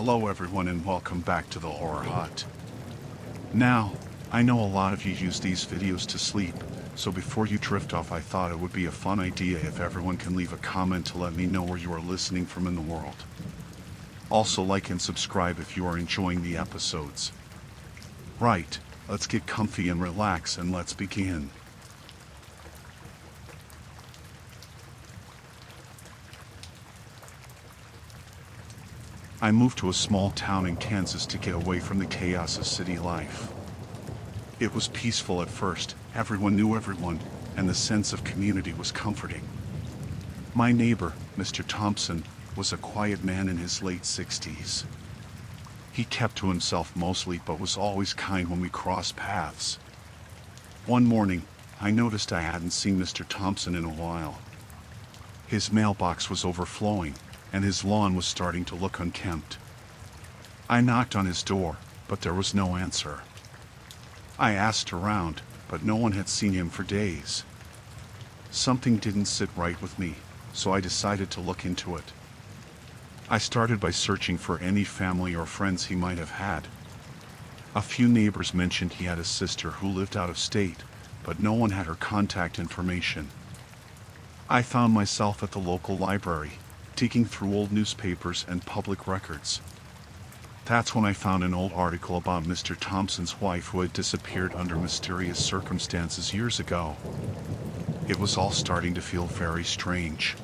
Hello everyone and welcome back to the Horror Hut. Now, I know a lot of you use these videos to sleep, so before you drift off I thought it would be a fun idea if everyone can leave a comment to let me know where you are listening from in the world. Also like and subscribe if you are enjoying the episodes. Right, let's get comfy and relax and let's begin. I moved to a small town in Kansas to get away from the chaos of city life. It was peaceful at first, everyone knew everyone, and the sense of community was comforting. My neighbor, Mr. Thompson, was a quiet man in his late 60s. He kept to himself mostly but was always kind when we crossed paths. One morning, I noticed I hadn't seen Mr. Thompson in a while. His mailbox was overflowing, and his lawn was starting to look unkempt. I knocked on his door, but there was no answer. I asked around, but no one had seen him for days. Something didn't sit right with me, so I decided to look into it. I started by searching for any family or friends he might have had. A few neighbors mentioned he had a sister who lived out of state, but no one had her contact information. I found myself at the local library, digging through old newspapers and public records. That's when I found an old article about Mr. Thompson's wife who had disappeared under mysterious circumstances years ago. It was all starting to feel very strange.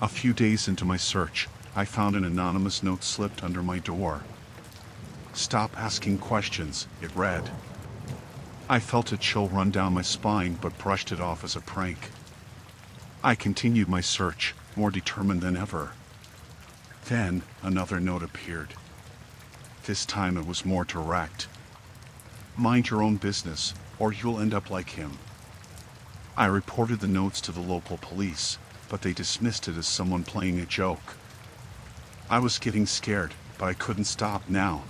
A few days into my search, I found an anonymous note slipped under my door. "Stop asking questions," it read. I felt a chill run down my spine but brushed it off as a prank. I continued my search, more determined than ever. Then, another note appeared. This time it was more direct. "Mind your own business, or you'll end up like him." I reported the notes to the local police, but they dismissed it as someone playing a joke. I was getting scared, but I couldn't stop now.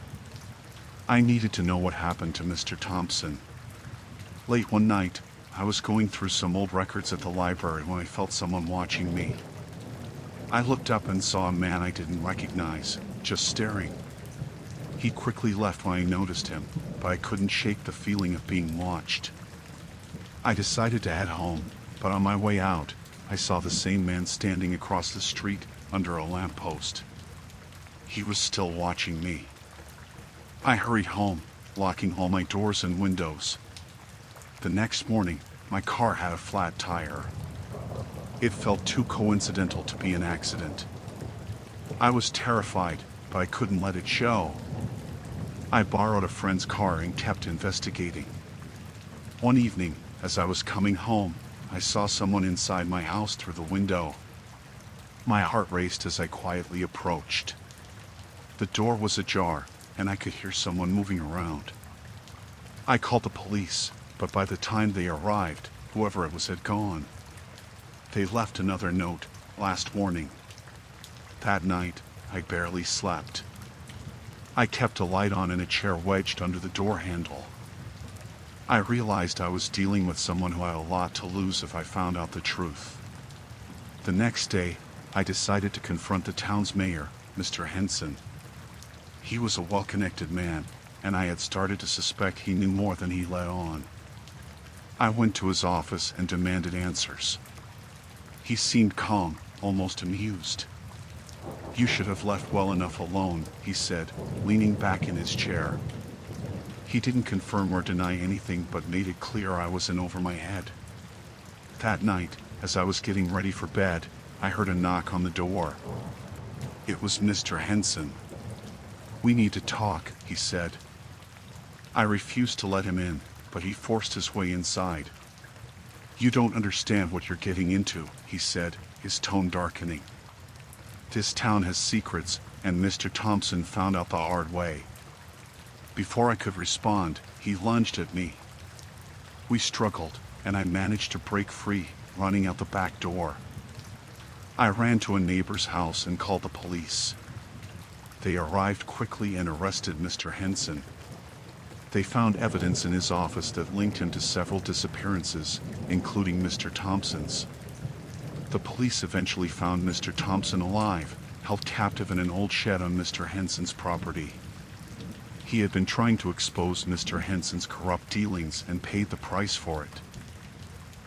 I needed to know what happened to Mr. Thompson. Late one night, I was going through some old records at the library when I felt someone watching me. I looked up and saw a man I didn't recognize, just staring. He quickly left when I noticed him, but I couldn't shake the feeling of being watched. I decided to head home, but on my way out, I saw the same man standing across the street under a lamppost. He was still watching me. I hurried home, locking all my doors and windows. The next morning, my car had a flat tire. It felt too coincidental to be an accident. I was terrified, but I couldn't let it show. I borrowed a friend's car and kept investigating. One evening, as I was coming home, I saw someone inside my house through the window. My heart raced as I quietly approached. The door was ajar, and I could hear someone moving around. I called the police, but by the time they arrived, whoever it was had gone. They left another note, "Last warning." That night, I barely slept. I kept a light on and a chair wedged under the door handle. I realized I was dealing with someone who had a lot to lose if I found out the truth. The next day, I decided to confront the town's mayor, Mr. Henson. He was a well-connected man, and I had started to suspect he knew more than he let on. I went to his office and demanded answers. He seemed calm, almost amused. "You should have left well enough alone," he said, leaning back in his chair. He didn't confirm or deny anything but made it clear I was in over my head. That night, as I was getting ready for bed, I heard a knock on the door. It was Mr. Henson. "We need to talk," he said. I refused to let him in, but he forced his way inside. "You don't understand what you're getting into," he said, his tone darkening. "This town has secrets, and Mr. Thompson found out the hard way." Before I could respond, he lunged at me. We struggled, and I managed to break free, running out the back door. I ran to a neighbor's house and called the police. They arrived quickly and arrested Mr. Henson. They found evidence in his office that linked him to several disappearances, including Mr. Thompson's. The police eventually found Mr. Thompson alive, held captive in an old shed on Mr. Henson's property. He had been trying to expose Mr. Henson's corrupt dealings and paid the price for it.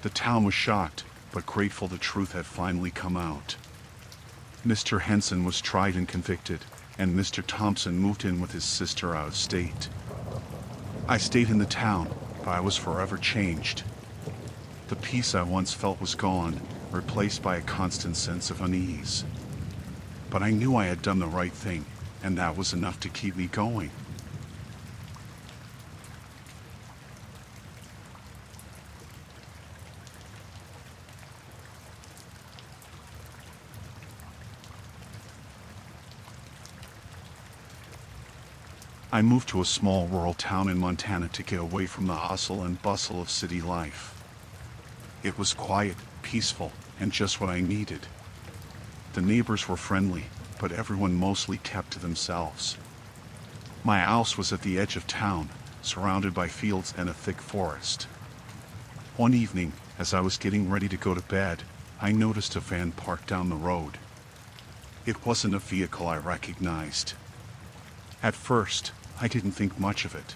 The town was shocked, but grateful the truth had finally come out. Mr. Henson was tried and convicted, and Mr. Thompson moved in with his sister out of state. I stayed in the town, but I was forever changed. The peace I once felt was gone, replaced by a constant sense of unease. But I knew I had done the right thing, and that was enough to keep me going. I moved to a small rural town in Montana to get away from the hustle and bustle of city life. It was quiet, peaceful, and just what I needed. The neighbors were friendly, but everyone mostly kept to themselves. My house was at the edge of town, surrounded by fields and a thick forest. One evening, as I was getting ready to go to bed, I noticed a van parked down the road. It wasn't a vehicle I recognized. At first, I didn't think much of it.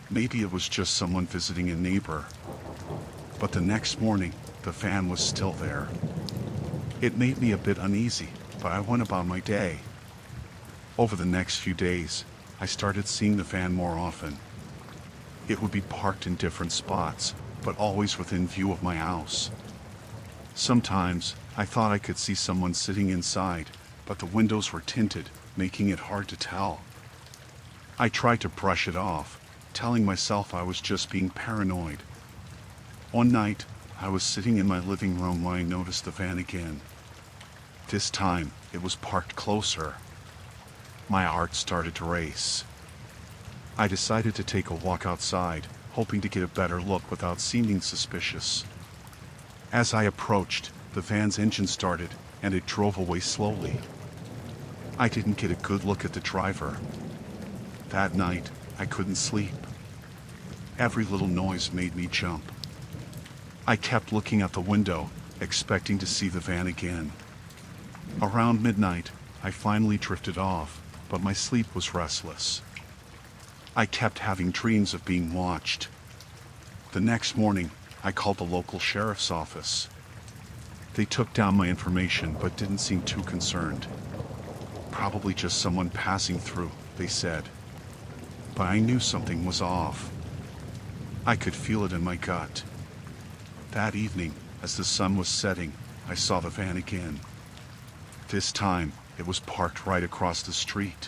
Maybe it was just someone visiting a neighbor. But the next morning, the van was still there. It made me a bit uneasy, but I went about my day. Over the next few days, I started seeing the van more often. It would be parked in different spots, but always within view of my house. Sometimes, I thought I could see someone sitting inside, but the windows were tinted, making it hard to tell. I tried to brush it off, telling myself I was just being paranoid. One night, I was sitting in my living room when I noticed the van again. This time, it was parked closer. My heart started to race. I decided to take a walk outside, hoping to get a better look without seeming suspicious. As I approached, the van's engine started, and it drove away slowly. I didn't get a good look at the driver. That night, I couldn't sleep. Every little noise made me jump. I kept looking out the window, expecting to see the van again. Around midnight, I finally drifted off, but my sleep was restless. I kept having dreams of being watched. The next morning, I called the local sheriff's office. They took down my information but didn't seem too concerned. Probably just someone passing through, they said. But I knew something was off. I could feel it in my gut. That evening, as the sun was setting, I saw the van again. This time, it was parked right across the street.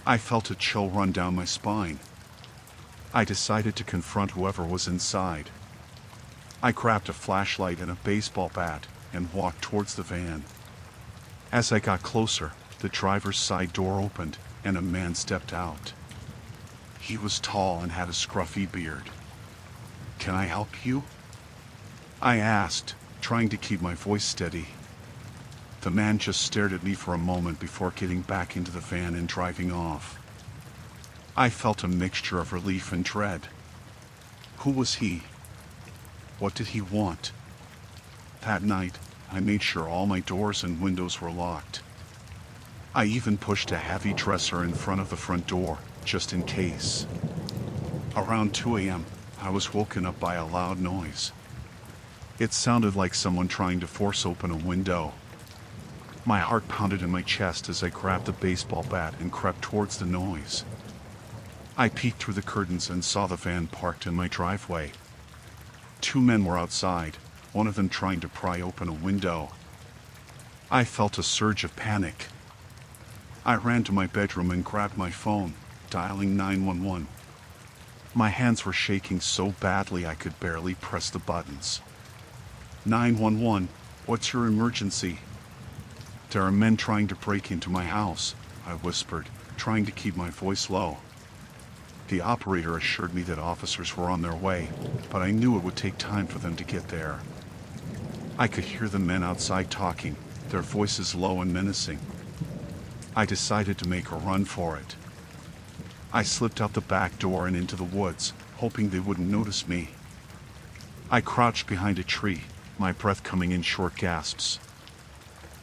I felt a chill run down my spine. I decided to confront whoever was inside. I grabbed a flashlight and a baseball bat and walked towards the van. As I got closer, the driver's side door opened and a man stepped out. He was tall and had a scruffy beard. "Can I help you?" I asked, trying to keep my voice steady. The man just stared at me for a moment before getting back into the van and driving off. I felt a mixture of relief and dread. Who was he? What did he want? That night, I made sure all my doors and windows were locked. I even pushed a heavy dresser in front of the front door, just in case. Around 2 a.m., I was woken up by a loud noise. It sounded like someone trying to force open a window. My heart pounded in my chest as I grabbed the baseball bat and crept towards the noise. I peeked through the curtains and saw the van parked in my driveway. 2 men were outside, one of them trying to pry open a window. I felt a surge of panic. I ran to my bedroom and grabbed my phone, dialing 911. My hands were shaking so badly I could barely press the buttons. 911, what's your emergency? There are men trying to break into my house, I whispered, trying to keep my voice low. The operator assured me that officers were on their way, but I knew it would take time for them to get there. I could hear the men outside talking, their voices low and menacing. I decided to make a run for it. I slipped out the back door and into the woods, hoping they wouldn't notice me. I crouched behind a tree, my breath coming in short gasps.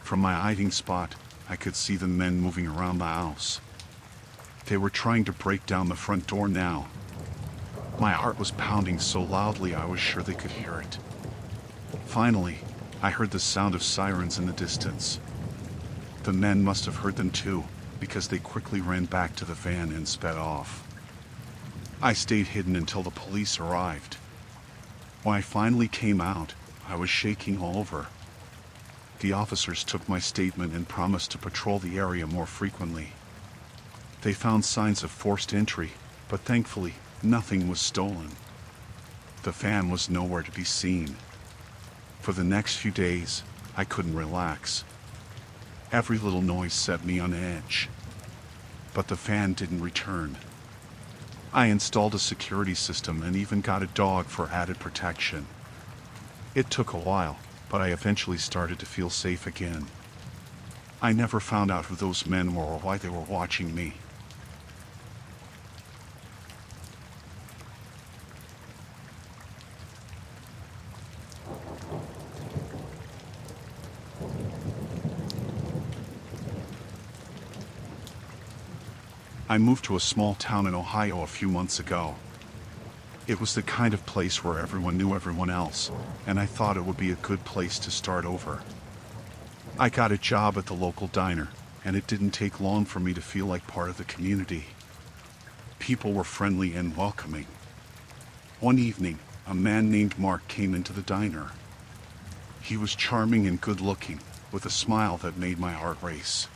From my hiding spot, I could see the men moving around the house. They were trying to break down the front door now. My heart was pounding so loudly I was sure they could hear it. Finally, I heard the sound of sirens in the distance. The men must have heard them too, because they quickly ran back to the van and sped off. I stayed hidden until the police arrived. When I finally came out, I was shaking all over. The officers took my statement and promised to patrol the area more frequently. They found signs of forced entry, but thankfully, nothing was stolen. The van was nowhere to be seen. For the next few days, I couldn't relax. Every little noise set me on edge. But the van didn't return. I installed a security system and even got a dog for added protection. It took a while, but I eventually started to feel safe again. I never found out who those men were or why they were watching me. I moved to a small town in Ohio a few months ago. It was the kind of place where everyone knew everyone else, and I thought it would be a good place to start over. I got a job at the local diner, and it didn't take long for me to feel like part of the community. People were friendly and welcoming. One evening, a man named Mark came into the diner. He was charming and good-looking, with a smile that made my heart race.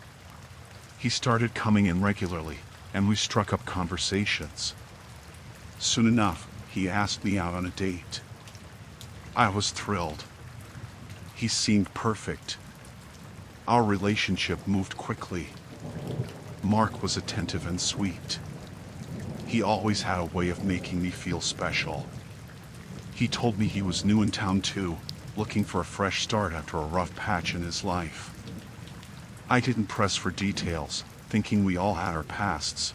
He started coming in regularly, and we struck up conversations. Soon enough, he asked me out on a date. I was thrilled. He seemed perfect. Our relationship moved quickly. Mark was attentive and sweet. He always had a way of making me feel special. He told me he was new in town too, looking for a fresh start after a rough patch in his life. I didn't press for details, thinking we all had our pasts.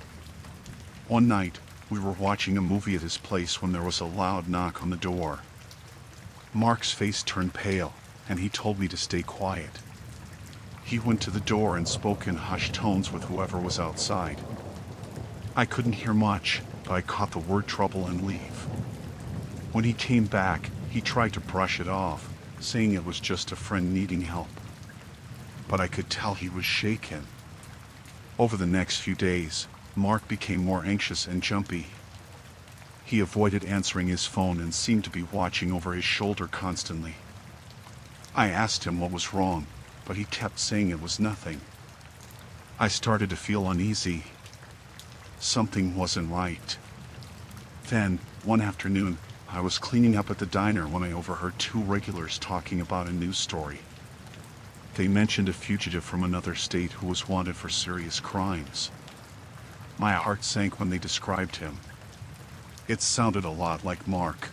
One night, we were watching a movie at his place when there was a loud knock on the door. Mark's face turned pale, and he told me to stay quiet. He went to the door and spoke in hushed tones with whoever was outside. I couldn't hear much, but I caught the word trouble and leave. When he came back, he tried to brush it off, saying it was just a friend needing help. But I could tell he was shaken. Over the next few days, Mark became more anxious and jumpy. He avoided answering his phone and seemed to be watching over his shoulder constantly. I asked him what was wrong, but he kept saying it was nothing. I started to feel uneasy. Something wasn't right. Then, one afternoon, I was cleaning up at the diner when I overheard two regulars talking about a news story. They mentioned a fugitive from another state who was wanted for serious crimes. My heart sank when they described him. It sounded a lot like Mark.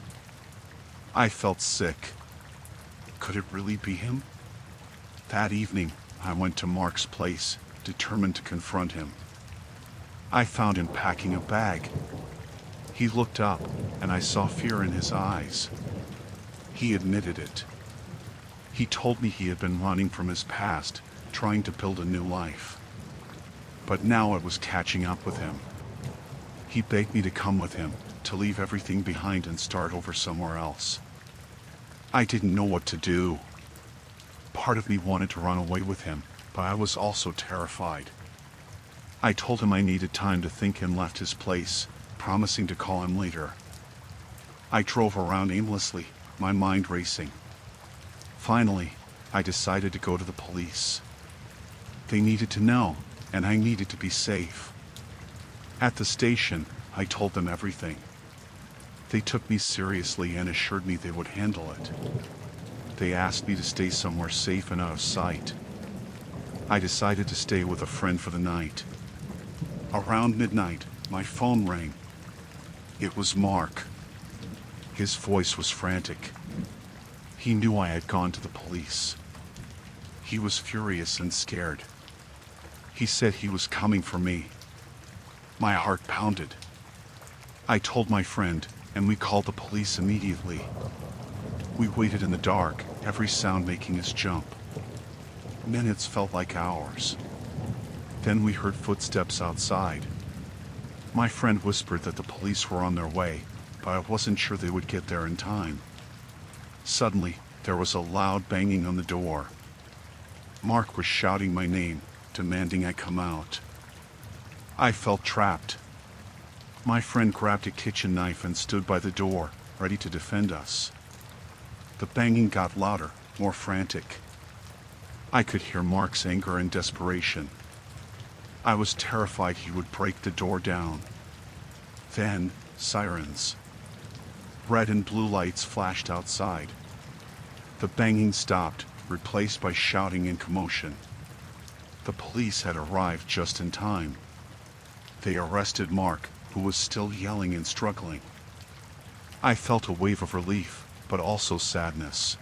I felt sick. Could it really be him? That evening, I went to Mark's place, determined to confront him. I found him packing a bag. He looked up, and I saw fear in his eyes. He admitted it. He told me he had been running from his past, trying to build a new life. But now it was catching up with him. He begged me to come with him, to leave everything behind and start over somewhere else. I didn't know what to do. Part of me wanted to run away with him, but I was also terrified. I told him I needed time to think and left his place, promising to call him later. I drove around aimlessly, my mind racing. Finally, I decided to go to the police. They needed to know, and I needed to be safe. At the station, I told them everything. They took me seriously and assured me they would handle it. They asked me to stay somewhere safe and out of sight. I decided to stay with a friend for the night. Around midnight, my phone rang. It was Mark. His voice was frantic. He knew I had gone to the police. He was furious and scared. He said he was coming for me. My heart pounded. I told my friend, and we called the police immediately. We waited in the dark, every sound making us jump. Minutes felt like hours. Then we heard footsteps outside. My friend whispered that the police were on their way, but I wasn't sure they would get there in time. Suddenly, there was a loud banging on the door. Mark was shouting my name, demanding I come out. I felt trapped. My friend grabbed a kitchen knife and stood by the door, ready to defend us. The banging got louder, more frantic. I could hear Mark's anger and desperation. I was terrified he would break the door down. Then, sirens. Red and blue lights flashed outside. The banging stopped, replaced by shouting and commotion. The police had arrived just in time. They arrested Mark, who was still yelling and struggling. I felt a wave of relief, but also sadness.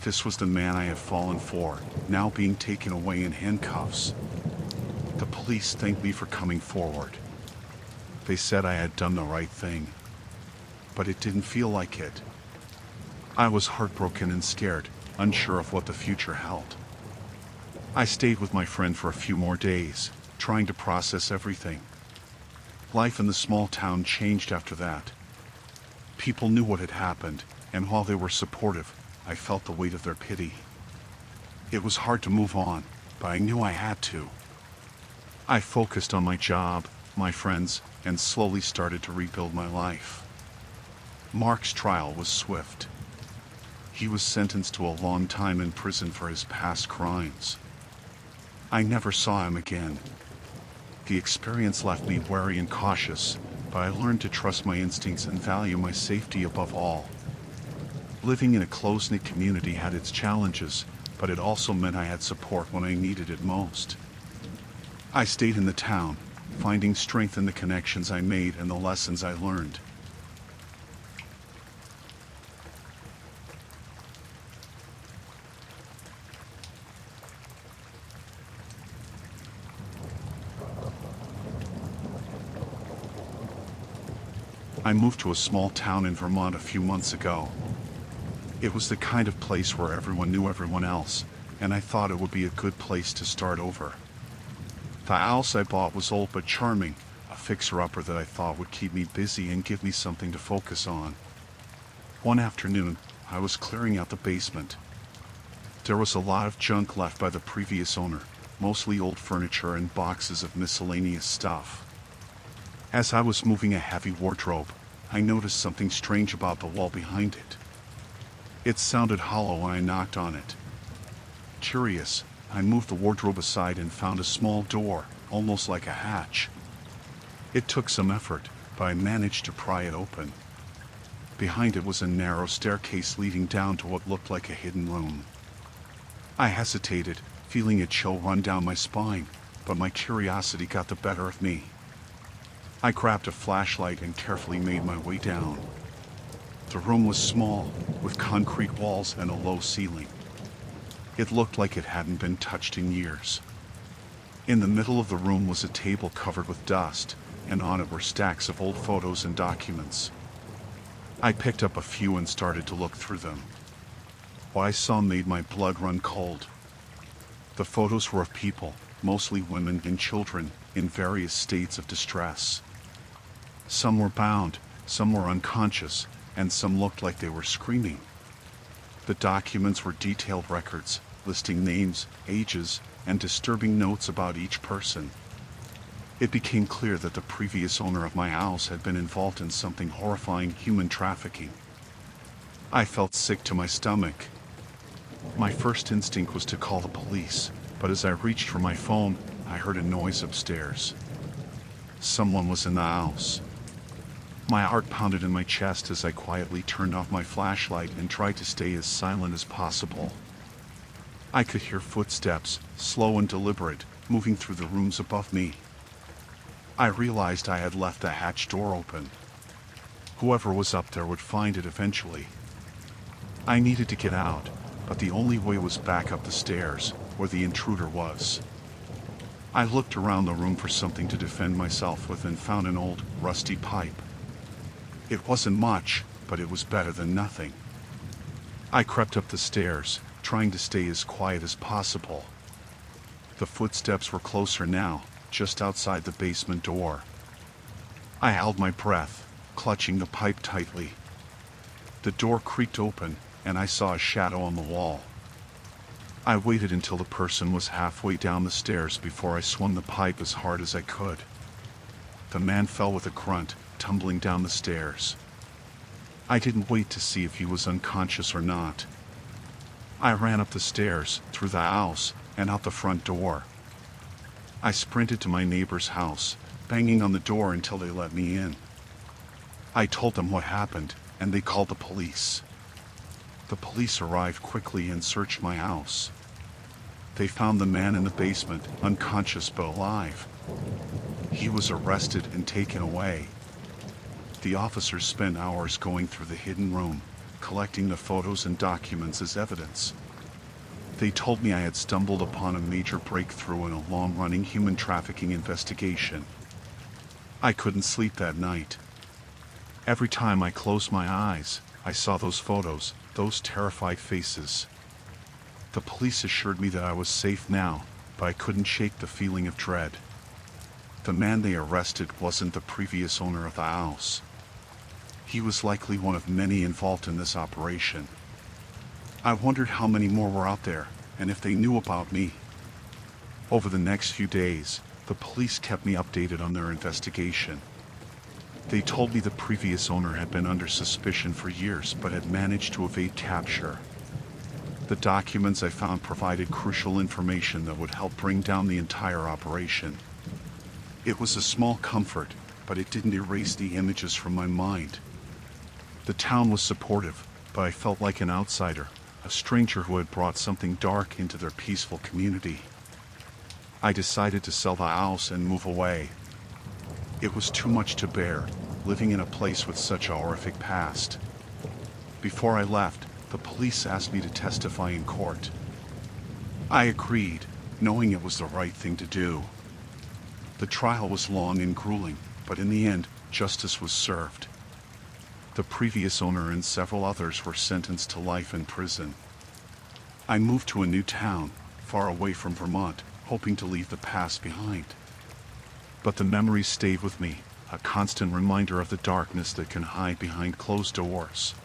This was the man I had fallen for, now being taken away in handcuffs. The police thanked me for coming forward. They said I had done the right thing. But it didn't feel like it. I was heartbroken and scared, unsure of what the future held. I stayed with my friend for a few more days, trying to process everything. Life in the small town changed after that. People knew what had happened, and while they were supportive, I felt the weight of their pity. It was hard to move on, but I knew I had to. I focused on my job, my friends, and slowly started to rebuild my life. Mark's trial was swift. He was sentenced to a long time in prison for his past crimes. I never saw him again. The experience left me wary and cautious, but I learned to trust my instincts and value my safety above all. Living in a close-knit community had its challenges, but it also meant I had support when I needed it most. I stayed in the town, finding strength in the connections I made and the lessons I learned. I moved to a small town in Vermont a few months ago. It was the kind of place where everyone knew everyone else, and I thought it would be a good place to start over. The house I bought was old but charming, a fixer-upper that I thought would keep me busy and give me something to focus on. One afternoon, I was clearing out the basement. There was a lot of junk left by the previous owner, mostly old furniture and boxes of miscellaneous stuff. As I was moving a heavy wardrobe, I noticed something strange about the wall behind it. It sounded hollow when I knocked on it. Curious, I moved the wardrobe aside and found a small door, almost like a hatch. It took some effort, but I managed to pry it open. Behind it was a narrow staircase leading down to what looked like a hidden room. I hesitated, feeling a chill run down my spine, but my curiosity got the better of me. I grabbed a flashlight and carefully made my way down. The room was small, with concrete walls and a low ceiling. It looked like it hadn't been touched in years. In the middle of the room was a table covered with dust, and on it were stacks of old photos and documents. I picked up a few and started to look through them. What I saw made my blood run cold. The photos were of people, mostly women and children, in various states of distress. Some were bound, some were unconscious, and some looked like they were screaming. The documents were detailed records, listing names, ages, and disturbing notes about each person. It became clear that the previous owner of my house had been involved in something horrifying: human trafficking. I felt sick to my stomach. My first instinct was to call the police, but as I reached for my phone, I heard a noise upstairs. Someone was in the house. My heart pounded in my chest as I quietly turned off my flashlight and tried to stay as silent as possible. I could hear footsteps, slow and deliberate, moving through the rooms above me. I realized I had left the hatch door open. Whoever was up there would find it eventually. I needed to get out, but the only way was back up the stairs, where the intruder was. I looked around the room for something to defend myself with and found an old, rusty pipe. It wasn't much, but it was better than nothing. I crept up the stairs, trying to stay as quiet as possible. The footsteps were closer now, just outside the basement door. I held my breath, clutching the pipe tightly. The door creaked open, and I saw a shadow on the wall. I waited until the person was halfway down the stairs before I swung the pipe as hard as I could. The man fell with a grunt, tumbling down the stairs. I didn't wait to see if he was unconscious or not. I ran up the stairs, through the house, and out the front door. I sprinted to my neighbor's house, banging on the door until they let me in. I told them what happened, and they called the police. The police arrived quickly and searched my house. They found the man in the basement, unconscious but alive. He was arrested and taken away. The officers spent hours going through the hidden room, collecting the photos and documents as evidence. They told me I had stumbled upon a major breakthrough in a long-running human trafficking investigation. I couldn't sleep that night. Every time I closed my eyes, I saw those photos, those terrified faces. The police assured me that I was safe now, but I couldn't shake the feeling of dread. The man they arrested wasn't the previous owner of the house. He was likely one of many involved in this operation. I wondered how many more were out there, and if they knew about me. Over the next few days, the police kept me updated on their investigation. They told me the previous owner had been under suspicion for years but had managed to evade capture. The documents I found provided crucial information that would help bring down the entire operation. It was a small comfort, but it didn't erase the images from my mind. The town was supportive, but I felt like an outsider, a stranger who had brought something dark into their peaceful community. I decided to sell the house and move away. It was too much to bear, living in a place with such a horrific past. Before I left, the police asked me to testify in court. I agreed, knowing it was the right thing to do. The trial was long and grueling, but in the end, justice was served. The previous owner and several others were sentenced to life in prison. I moved to a new town, far away from Vermont, hoping to leave the past behind. But the memories stayed with me, a constant reminder of the darkness that can hide behind closed doors.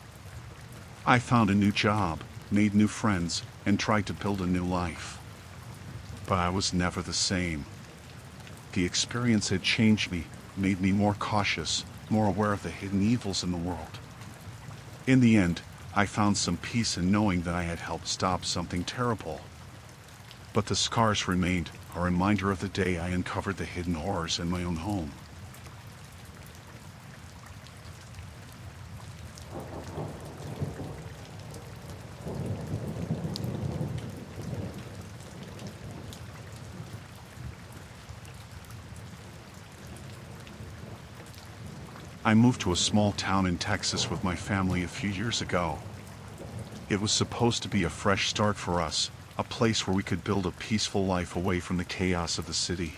I found a new job, made new friends, and tried to build a new life. But I was never the same. The experience had changed me, made me more cautious, more aware of the hidden evils in the world. In the end, I found some peace in knowing that I had helped stop something terrible. But the scars remained, a reminder of the day I uncovered the hidden horrors in my own home. I moved to a small town in Texas with my family a few years ago. It was supposed to be a fresh start for us, a place where we could build a peaceful life away from the chaos of the city.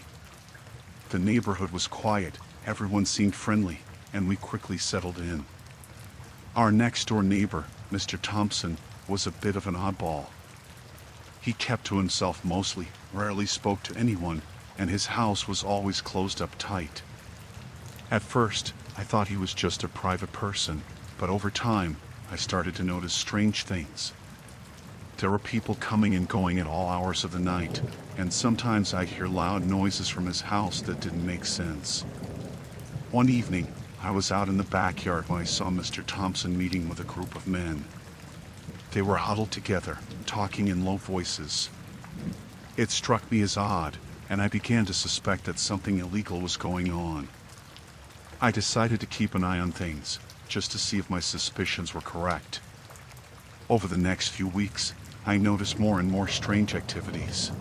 The neighborhood was quiet, everyone seemed friendly, and we quickly settled in. Our next-door neighbor, Mr. Thompson, was a bit of an oddball. He kept to himself mostly, rarely spoke to anyone, and his house was always closed up tight. At first, I thought he was just a private person, but over time, I started to notice strange things. There were people coming and going at all hours of the night, and sometimes I'd hear loud noises from his house that didn't make sense. One evening, I was out in the backyard when I saw Mr. Thompson meeting with a group of men. They were huddled together, talking in low voices. It struck me as odd, and I began to suspect that something illegal was going on. I decided to keep an eye on things, just to see if my suspicions were correct. Over the next few weeks, I noticed more and more strange activities.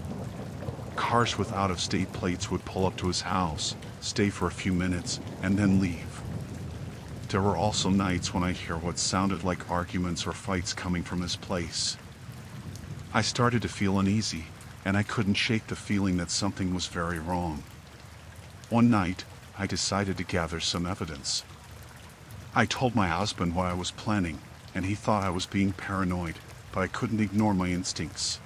Cars with out-of-state plates would pull up to his house, stay for a few minutes, and then leave. There were also nights when I'd hear what sounded like arguments or fights coming from his place. I started to feel uneasy, and I couldn't shake the feeling that something was very wrong. One night, I decided to gather some evidence. I told my husband what I was planning, and he thought I was being paranoid, but I couldn't ignore my instincts.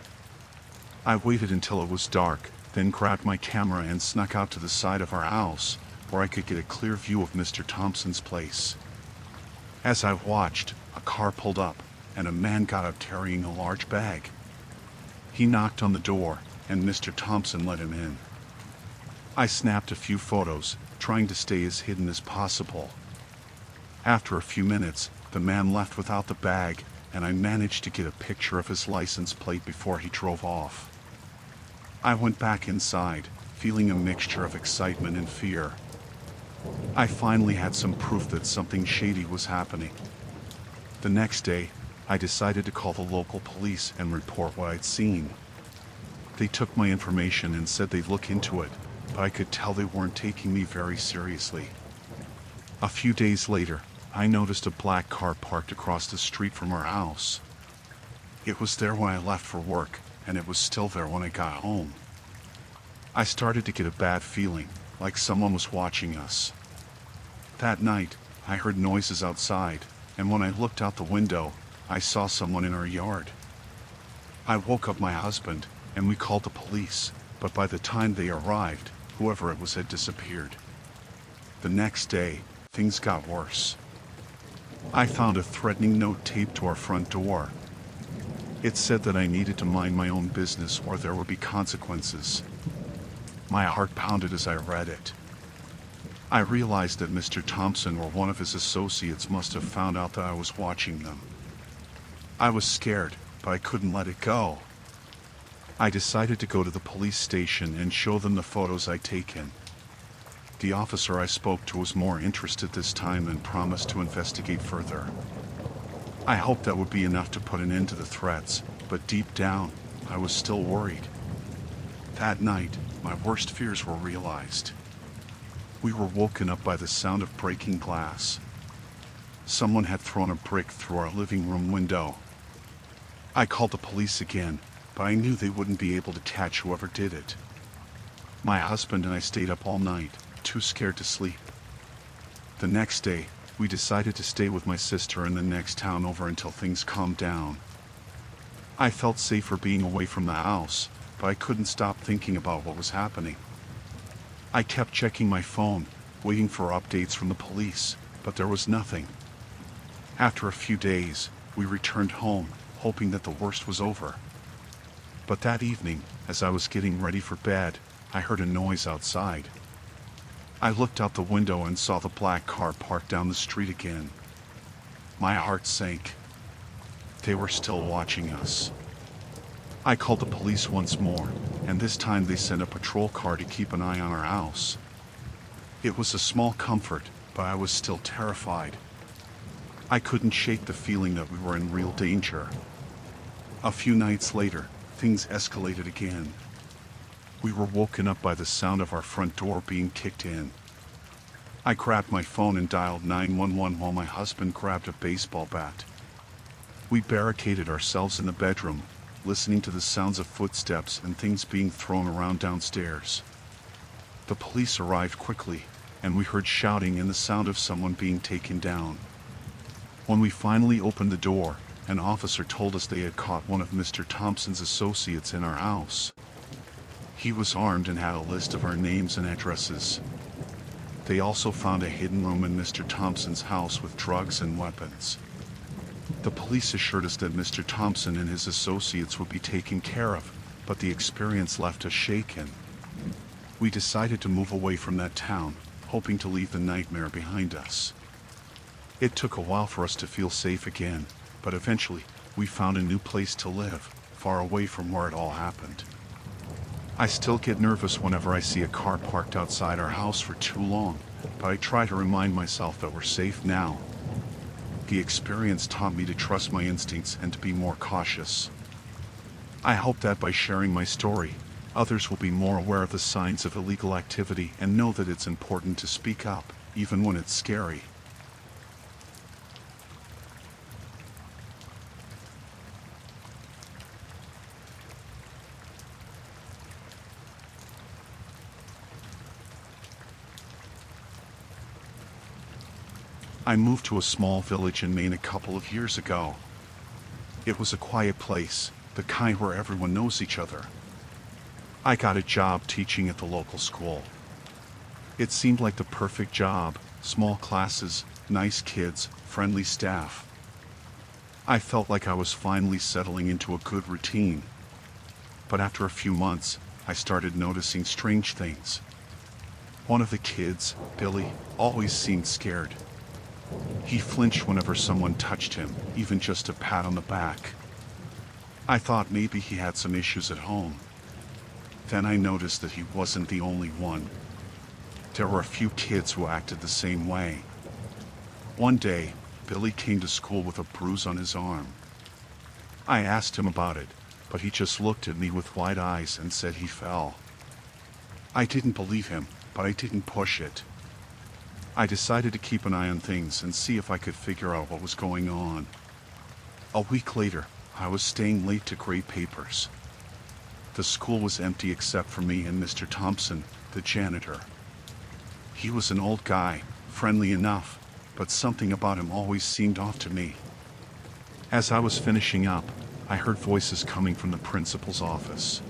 I waited until it was dark, then grabbed my camera and snuck out to the side of our house, where I could get a clear view of Mr. Thompson's place. As I watched, a car pulled up, and a man got out carrying a large bag. He knocked on the door, and Mr. Thompson let him in. I snapped a few photos, trying to stay as hidden as possible. After a few minutes, the man left without the bag, and I managed to get a picture of his license plate before he drove off. I went back inside, feeling a mixture of excitement and fear. I finally had some proof that something shady was happening. The next day, I decided to call the local police and report what I'd seen. They took my information and said they'd look into it, but I could tell they weren't taking me very seriously. A few days later, I noticed a black car parked across the street from our house. It was there when I left for work, and it was still there when I got home. I started to get a bad feeling, like someone was watching us. That night, I heard noises outside, and when I looked out the window, I saw someone in our yard. I woke up my husband, and we called the police, but by the time they arrived, whoever it was had disappeared. The next day, things got worse. I found a threatening note taped to our front door. It said that I needed to mind my own business or there would be consequences. My heart pounded as I read it. I realized that Mr. Thompson or one of his associates must have found out that I was watching them. I was scared, but I couldn't let it go. I decided to go to the police station and show them the photos I'd taken. The officer I spoke to was more interested this time and promised to investigate further. I hoped that would be enough to put an end to the threats, but deep down, I was still worried. That night, my worst fears were realized. We were woken up by the sound of breaking glass. Someone had thrown a brick through our living room window. I called the police again, but I knew they wouldn't be able to catch whoever did it. My husband and I stayed up all night, too scared to sleep. The next day, we decided to stay with my sister in the next town over until things calmed down. I felt safer being away from the house, but I couldn't stop thinking about what was happening. I kept checking my phone, waiting for updates from the police, but there was nothing. After a few days, we returned home, hoping that the worst was over. But that evening, as I was getting ready for bed, I heard a noise outside. I looked out the window and saw the black car parked down the street again. My heart sank. They were still watching us. I called the police once more, and this time they sent a patrol car to keep an eye on our house. It was a small comfort, but I was still terrified. I couldn't shake the feeling that we were in real danger. A few nights later, things escalated again. We were woken up by the sound of our front door being kicked in. I grabbed my phone and dialed 911 while my husband grabbed a baseball bat. We barricaded ourselves in the bedroom, listening to the sounds of footsteps and things being thrown around downstairs. The police arrived quickly, and we heard shouting and the sound of someone being taken down. When we finally opened the door, an officer told us they had caught one of Mr. Thompson's associates in our house. He was armed and had a list of our names and addresses. They also found a hidden room in Mr. Thompson's house with drugs and weapons. The police assured us that Mr. Thompson and his associates would be taken care of, but the experience left us shaken. We decided to move away from that town, hoping to leave the nightmare behind us. It took a while for us to feel safe again, but eventually, we found a new place to live, far away from where it all happened. I still get nervous whenever I see a car parked outside our house for too long, but I try to remind myself that we're safe now. The experience taught me to trust my instincts and to be more cautious. I hope that by sharing my story, others will be more aware of the signs of illegal activity and know that it's important to speak up, even when it's scary. I moved to a small village in Maine a couple of years ago. It was a quiet place, the kind where everyone knows each other. I got a job teaching at the local school. It seemed like the perfect job, small classes, nice kids, friendly staff. I felt like I was finally settling into a good routine. But after a few months, I started noticing strange things. One of the kids, Billy, always seemed scared. He flinched whenever someone touched him, even just a pat on the back. I thought maybe he had some issues at home. Then I noticed that he wasn't the only one. There were a few kids who acted the same way. One day, Billy came to school with a bruise on his arm. I asked him about it, but he just looked at me with wide eyes and said he fell. I didn't believe him, but I didn't push it. I decided to keep an eye on things and see if I could figure out what was going on. A week later, I was staying late to grade papers. The school was empty except for me and Mr. Thompson, the janitor. He was an old guy, friendly enough, but something about him always seemed off to me. As I was finishing up, I heard voices coming from the principal's office.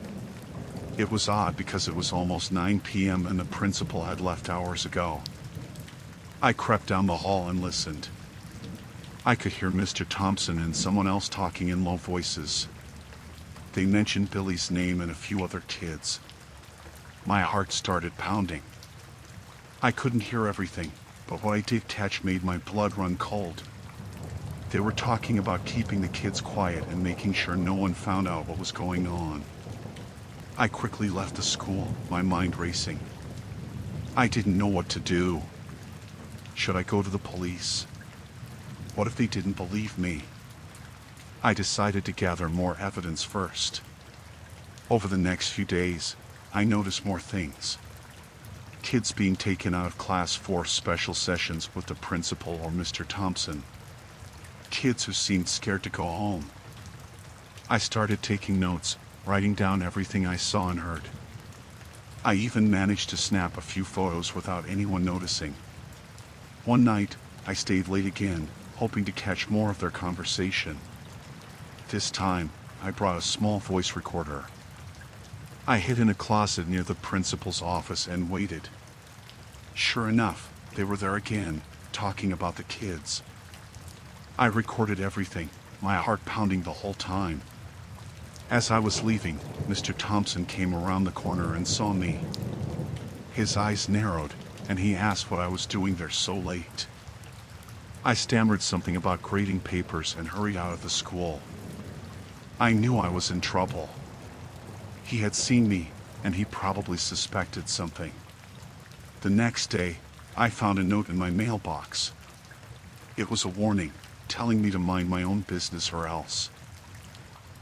It was odd because it was almost 9 p.m. and the principal had left hours ago. I crept down the hall and listened. I could hear Mr. Thompson and someone else talking in low voices. They mentioned Billy's name and a few other kids. My heart started pounding. I couldn't hear everything, but what I did catch made my blood run cold. They were talking about keeping the kids quiet and making sure no one found out what was going on. I quickly left the school, my mind racing. I didn't know what to do. Should I go to the police? What if they didn't believe me? I decided to gather more evidence first. Over the next few days, I noticed more things. Kids being taken out of class for special sessions with the principal or Mr. Thompson. Kids who seemed scared to go home. I started taking notes, writing down everything I saw and heard. I even managed to snap a few photos without anyone noticing. One night, I stayed late again, hoping to catch more of their conversation. This time, I brought a small voice recorder. I hid in a closet near the principal's office and waited. Sure enough, they were there again, talking about the kids. I recorded everything, my heart pounding the whole time. As I was leaving, Mr. Thompson came around the corner and saw me. His eyes narrowed, and he asked what I was doing there so late. I stammered something about grading papers and hurried out of the school. I knew I was in trouble. He had seen me, and he probably suspected something. The next day, I found a note in my mailbox. It was a warning, telling me to mind my own business or else.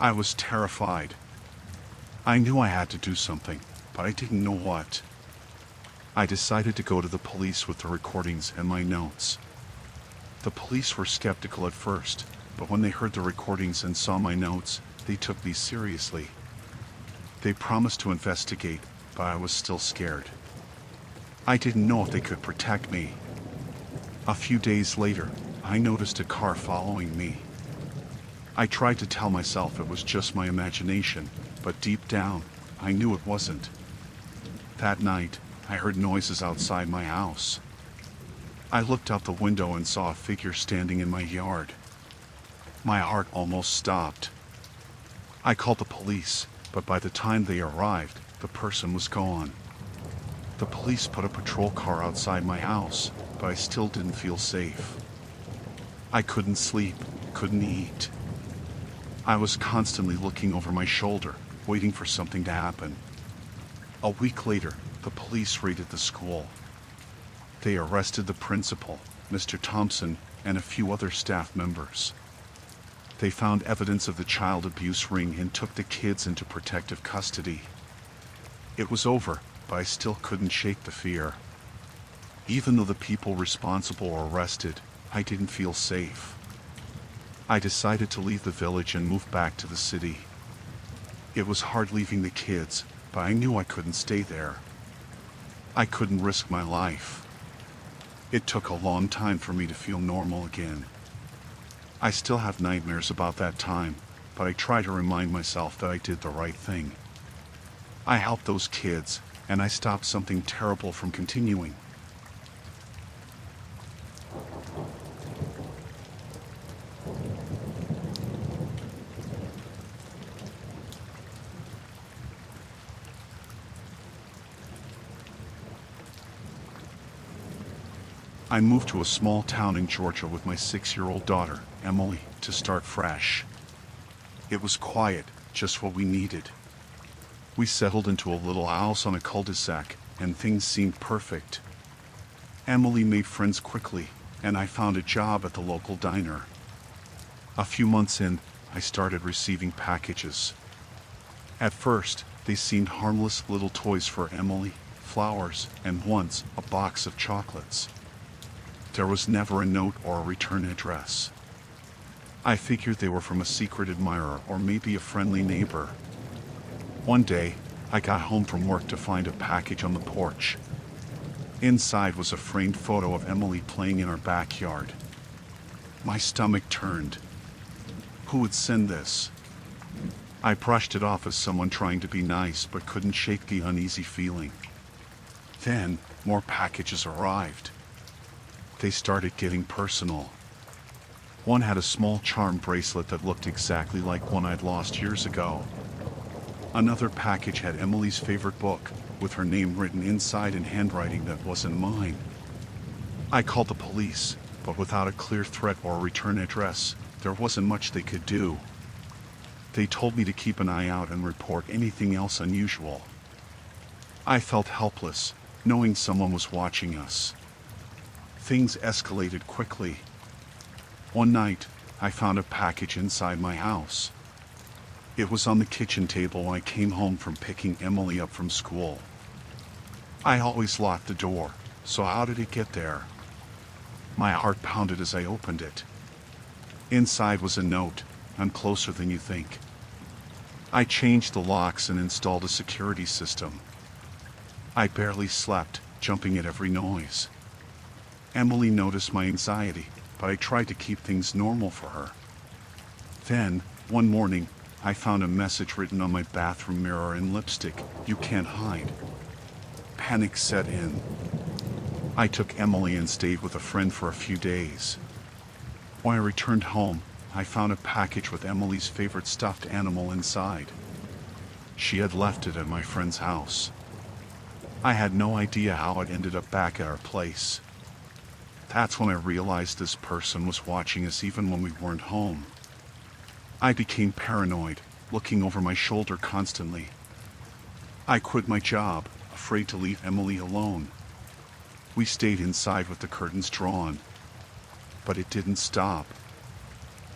I was terrified. I knew I had to do something, but I didn't know what. I decided to go to the police with the recordings and my notes. The police were skeptical at first, but when they heard the recordings and saw my notes, they took me seriously. They promised to investigate, but I was still scared. I didn't know if they could protect me. A few days later, I noticed a car following me. I tried to tell myself it was just my imagination, but deep down, I knew it wasn't. That night, I heard noises outside my house. I looked out the window and saw a figure standing in my yard. My heart almost stopped. I called the police, but by the time they arrived, the person was gone. The police put a patrol car outside my house, but I still didn't feel safe. I couldn't sleep, couldn't eat. I was constantly looking over my shoulder, waiting for something to happen. A week later, the police raided the school. They arrested the principal, Mr. Thompson, and a few other staff members. They found evidence of the child abuse ring and took the kids into protective custody. It was over, but I still couldn't shake the fear. Even though the people responsible were arrested, I didn't feel safe. I decided to leave the village and move back to the city. It was hard leaving the kids, but I knew I couldn't stay there. I couldn't risk my life. It took a long time for me to feel normal again. I still have nightmares about that time, but I try to remind myself that I did the right thing. I helped those kids, and I stopped something terrible from continuing. I moved to a small town in Georgia with my 6-year-old daughter, Emily, to start fresh. It was quiet, just what we needed. We settled into a little house on a cul-de-sac, and things seemed perfect. Emily made friends quickly, and I found a job at the local diner. A few months in, I started receiving packages. At first, they seemed harmless little toys for Emily, flowers, and once a box of chocolates. There was never a note or a return address. I figured they were from a secret admirer or maybe a friendly neighbor. One day, I got home from work to find a package on the porch. Inside was a framed photo of Emily playing in our backyard. My stomach turned. Who would send this? I brushed it off as someone trying to be nice but couldn't shake the uneasy feeling. Then, more packages arrived. They started getting personal. One had a small charm bracelet that looked exactly like one I'd lost years ago. Another package had Emily's favorite book, with her name written inside in handwriting that wasn't mine. I called the police, but without a clear threat or a return address, there wasn't much they could do. They told me to keep an eye out and report anything else unusual. I felt helpless, knowing someone was watching us. Things escalated quickly. One night, I found a package inside my house. It was on the kitchen table when I came home from picking Emily up from school. I always locked the door, so how did it get there? My heart pounded as I opened it. Inside was a note, "I'm closer than you think." I changed the locks and installed a security system. I barely slept, jumping at every noise. Emily noticed my anxiety, but I tried to keep things normal for her. Then, one morning, I found a message written on my bathroom mirror in lipstick, "You can't hide." Panic set in. I took Emily and stayed with a friend for a few days. When I returned home, I found a package with Emily's favorite stuffed animal inside. She had left it at my friend's house. I had no idea how it ended up back at our place. That's when I realized this person was watching us even when we weren't home. I became paranoid, looking over my shoulder constantly. I quit my job, afraid to leave Emily alone. We stayed inside with the curtains drawn. But it didn't stop.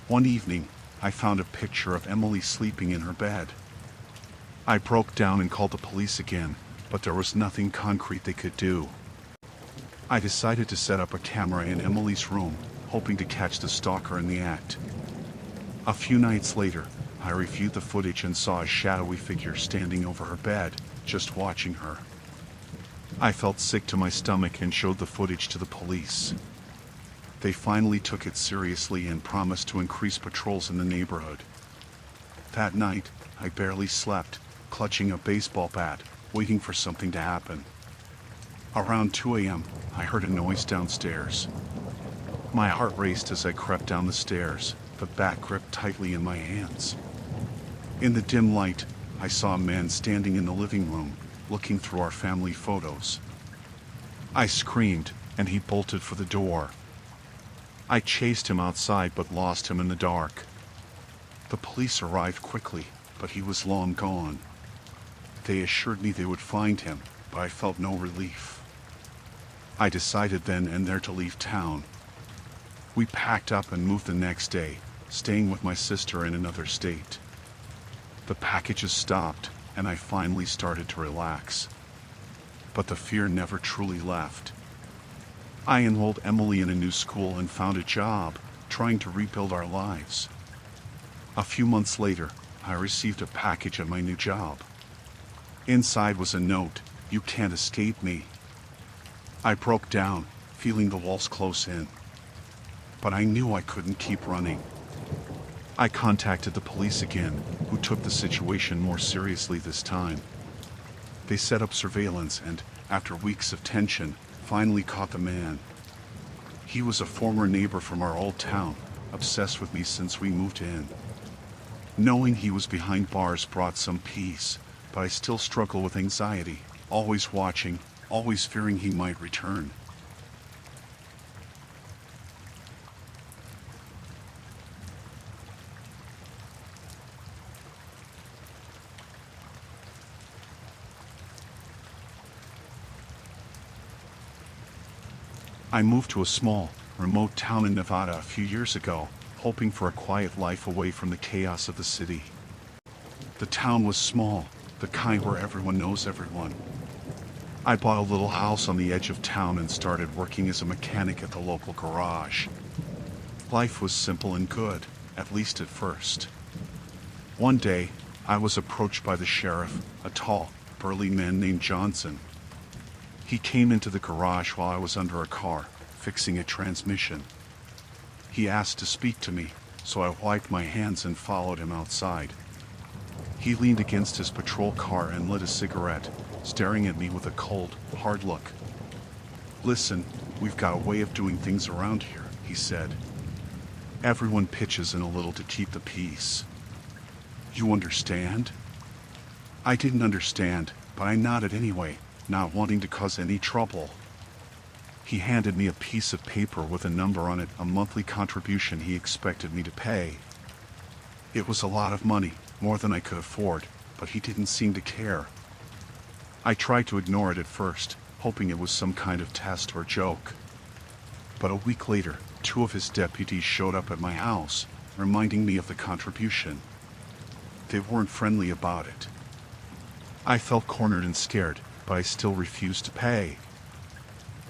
One evening, I found a picture of Emily sleeping in her bed. I broke down and called the police again, but there was nothing concrete they could do. I decided to set up a camera in Emily's room, hoping to catch the stalker in the act. A few nights later, I reviewed the footage and saw a shadowy figure standing over her bed, just watching her. I felt sick to my stomach and showed the footage to the police. They finally took it seriously and promised to increase patrols in the neighborhood. That night, I barely slept, clutching a baseball bat, waiting for something to happen. Around 2 a.m., I heard a noise downstairs. My heart raced as I crept down the stairs, the bat gripped tightly in my hands. In the dim light, I saw a man standing in the living room, looking through our family photos. I screamed, and he bolted for the door. I chased him outside but lost him in the dark. The police arrived quickly, but he was long gone. They assured me they would find him, but I felt no relief. I decided then and there to leave town. We packed up and moved the next day, staying with my sister in another state. The packages stopped, and I finally started to relax. But the fear never truly left. I enrolled Emily in a new school and found a job, trying to rebuild our lives. A few months later, I received a package at my new job. Inside was a note, "You can't escape me." I broke down, feeling the walls close in. But I knew I couldn't keep running. I contacted the police again, who took the situation more seriously this time. They set up surveillance and, after weeks of tension, finally caught the man. He was a former neighbor from our old town, obsessed with me since we moved in. Knowing he was behind bars brought some peace, but I still struggle with anxiety, always watching, always fearing he might return. I moved to a small, remote town in Nevada a few years ago, hoping for a quiet life away from the chaos of the city. The town was small, the kind where everyone knows everyone. I bought a little house on the edge of town and started working as a mechanic at the local garage. Life was simple and good, at least at first. One day, I was approached by the sheriff, a tall, burly man named Johnson. He came into the garage while I was under a car, fixing a transmission. He asked to speak to me, so I wiped my hands and followed him outside. He leaned against his patrol car and lit a cigarette, staring at me with a cold, hard look. "Listen, we've got a way of doing things around here," he said. "Everyone pitches in a little to keep the peace. You understand?" I didn't understand, but I nodded anyway, not wanting to cause any trouble. He handed me a piece of paper with a number on it, a monthly contribution he expected me to pay. It was a lot of money, more than I could afford, but he didn't seem to care. I tried to ignore it at first, hoping it was some kind of test or joke. But a week later, 2 of his deputies showed up at my house, reminding me of the contribution. They weren't friendly about it. I felt cornered and scared, but I still refused to pay.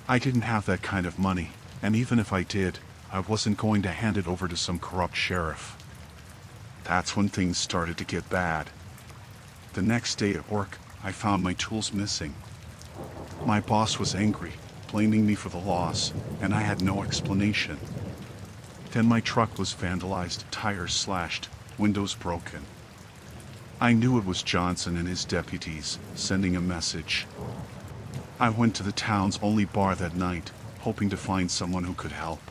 I didn't have that kind of money, and even if I did, I wasn't going to hand it over to some corrupt sheriff. That's when things started to get bad. The next day at work, I found my tools missing. My boss was angry, blaming me for the loss, and I had no explanation. Then my truck was vandalized, tires slashed, windows broken. I knew it was Johnson and his deputies, sending a message. I went to the town's only bar that night, hoping to find someone who could help.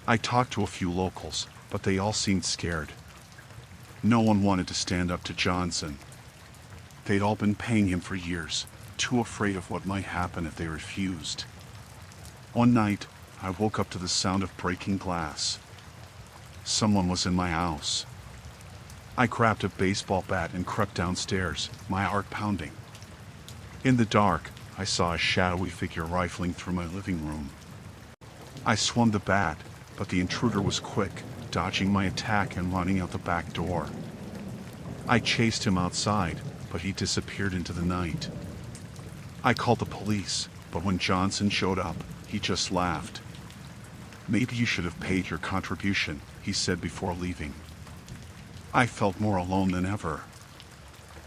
I talked to a few locals, but they all seemed scared. No one wanted to stand up to Johnson. They'd all been paying him for years, too afraid of what might happen if they refused. One night, I woke up to the sound of breaking glass. Someone was in my house. I grabbed a baseball bat and crept downstairs, my heart pounding. In the dark, I saw a shadowy figure rifling through my living room. I swung the bat, but the intruder was quick, dodging my attack and running out the back door. I chased him outside, but he disappeared into the night. I called the police, but when Johnson showed up, he just laughed. "Maybe you should have paid your contribution," he said before leaving. I felt more alone than ever.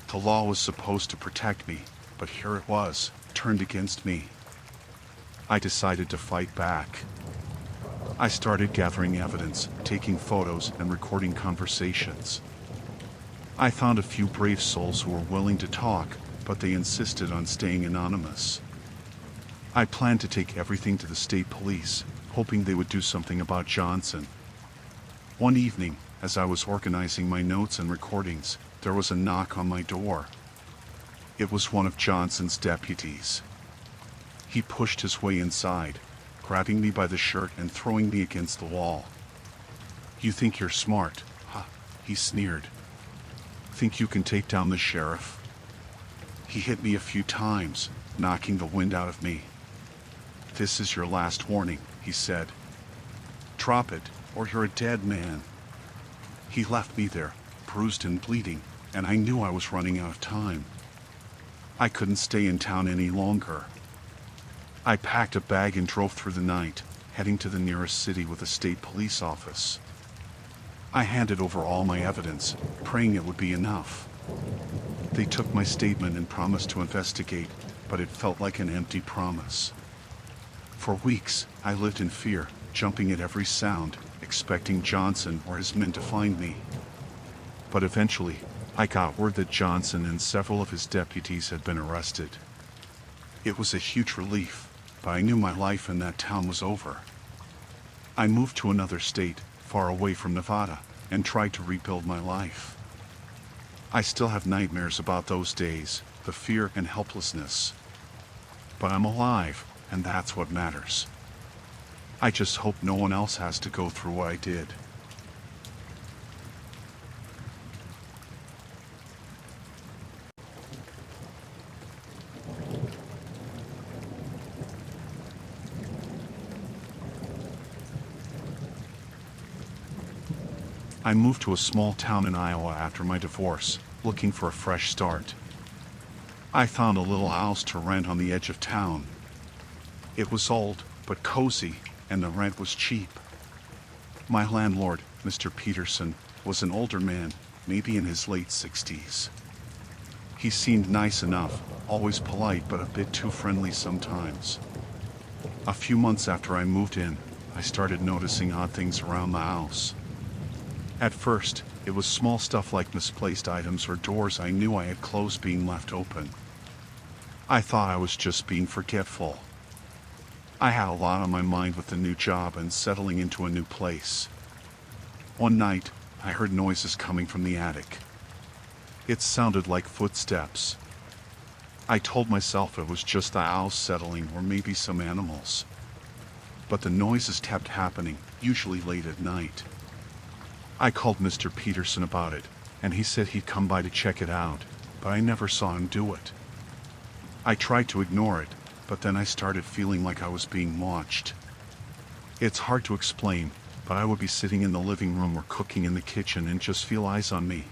The law was supposed to protect me, but here it was, turned against me. I decided to fight back. I started gathering evidence, taking photos, and recording conversations. I found a few brave souls who were willing to talk, but they insisted on staying anonymous. I planned to take everything to the state police, hoping they would do something about Johnson. One evening, as I was organizing my notes and recordings, there was a knock on my door. It was one of Johnson's deputies. He pushed his way inside, grabbing me by the shirt and throwing me against the wall. "You think you're smart, huh?" he sneered. "Think you can take down the sheriff?" He hit me a few times, knocking the wind out of me. "This is your last warning," he said. "Drop it, or you're a dead man." He left me there, bruised and bleeding, and I knew I was running out of time. I couldn't stay in town any longer. I packed a bag and drove through the night, heading to the nearest city with a state police office. I handed over all my evidence, praying it would be enough. They took my statement and promised to investigate, but it felt like an empty promise. For weeks, I lived in fear, jumping at every sound, expecting Johnson or his men to find me. But eventually, I got word that Johnson and several of his deputies had been arrested. It was a huge relief, but I knew my life in that town was over. I moved to another state, far away from Nevada, and tried to rebuild my life. I still have nightmares about those days, the fear and helplessness. But I'm alive, and that's what matters. I just hope no one else has to go through what I did. I moved to a small town in Iowa after my divorce, looking for a fresh start. I found a little house to rent on the edge of town. It was old, but cozy, and the rent was cheap. My landlord, Mr. Peterson, was an older man, maybe in his late 60s. He seemed nice enough, always polite but a bit too friendly sometimes. A few months after I moved in, I started noticing odd things around the house. At first, it was small stuff like misplaced items or doors I knew I had closed being left open. I thought I was just being forgetful. I had a lot on my mind with the new job and settling into a new place. One night, I heard noises coming from the attic. It sounded like footsteps. I told myself it was just the house settling or maybe some animals. But the noises kept happening, usually late at night. I called Mr. Peterson about it, and he said he'd come by to check it out, but I never saw him do it. I tried to ignore it, but then I started feeling like I was being watched. It's hard to explain, but I would be sitting in the living room or cooking in the kitchen and just feel eyes on me.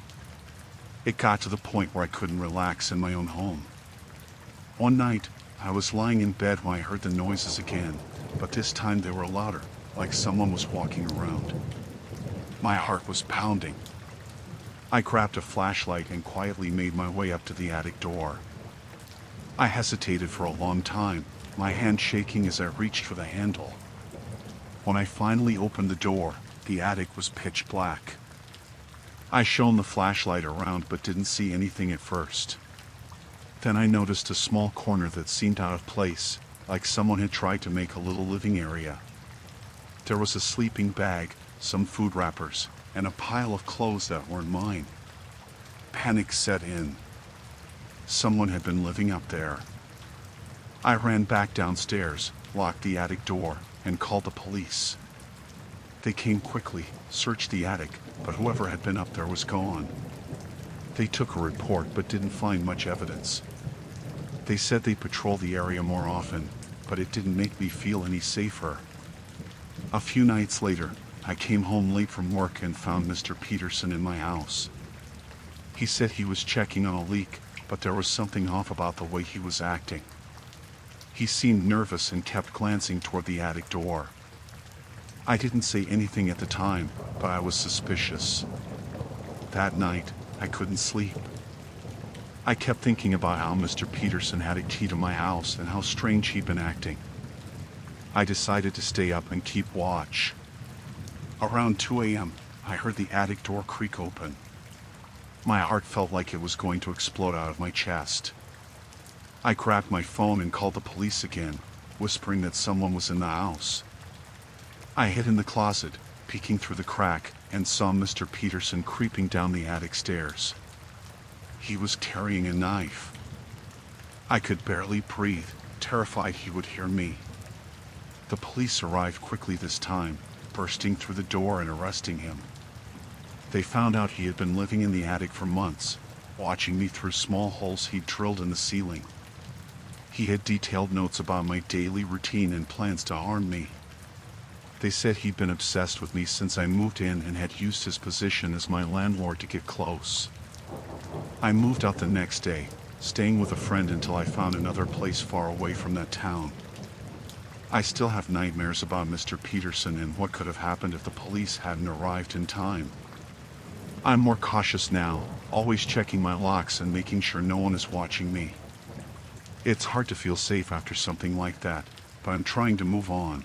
It got to the point where I couldn't relax in my own home. One night, I was lying in bed when I heard the noises again, but this time they were louder, like someone was walking around. My heart was pounding. I grabbed a flashlight and quietly made my way up to the attic door. I hesitated for a long time, my hand shaking as I reached for the handle. When I finally opened the door, the attic was pitch black. I shone the flashlight around but didn't see anything at first. Then I noticed a small corner that seemed out of place, like someone had tried to make a little living area. There was a sleeping bag, some food wrappers, and a pile of clothes that weren't mine. Panic set in. Someone had been living up there. I ran back downstairs, locked the attic door, and called the police. They came quickly, searched the attic, but whoever had been up there was gone. They took a report but didn't find much evidence. They said they'd patrol the area more often, but it didn't make me feel any safer. A few nights later, I came home late from work and found Mr. Peterson in my house. He said he was checking on a leak, but there was something off about the way he was acting. He seemed nervous and kept glancing toward the attic door. I didn't say anything at the time, but I was suspicious. That night, I couldn't sleep. I kept thinking about how Mr. Peterson had a key to my house and how strange he'd been acting. I decided to stay up and keep watch. Around 2 a.m., I heard the attic door creak open. My heart felt like it was going to explode out of my chest. I grabbed my phone and called the police again, whispering that someone was in the house. I hid in the closet, peeking through the crack, and saw Mr. Peterson creeping down the attic stairs. He was carrying a knife. I could barely breathe, terrified he would hear me. The police arrived quickly this time, bursting through the door and arresting him. They found out he had been living in the attic for months, watching me through small holes he'd drilled in the ceiling. He had detailed notes about my daily routine and plans to harm me. They said he'd been obsessed with me since I moved in and had used his position as my landlord to get close. I moved out the next day, staying with a friend until I found another place far away from that town. I still have nightmares about Mr. Peterson and what could have happened if the police hadn't arrived in time. I'm more cautious now, always checking my locks and making sure no one is watching me. It's hard to feel safe after something like that, but I'm trying to move on.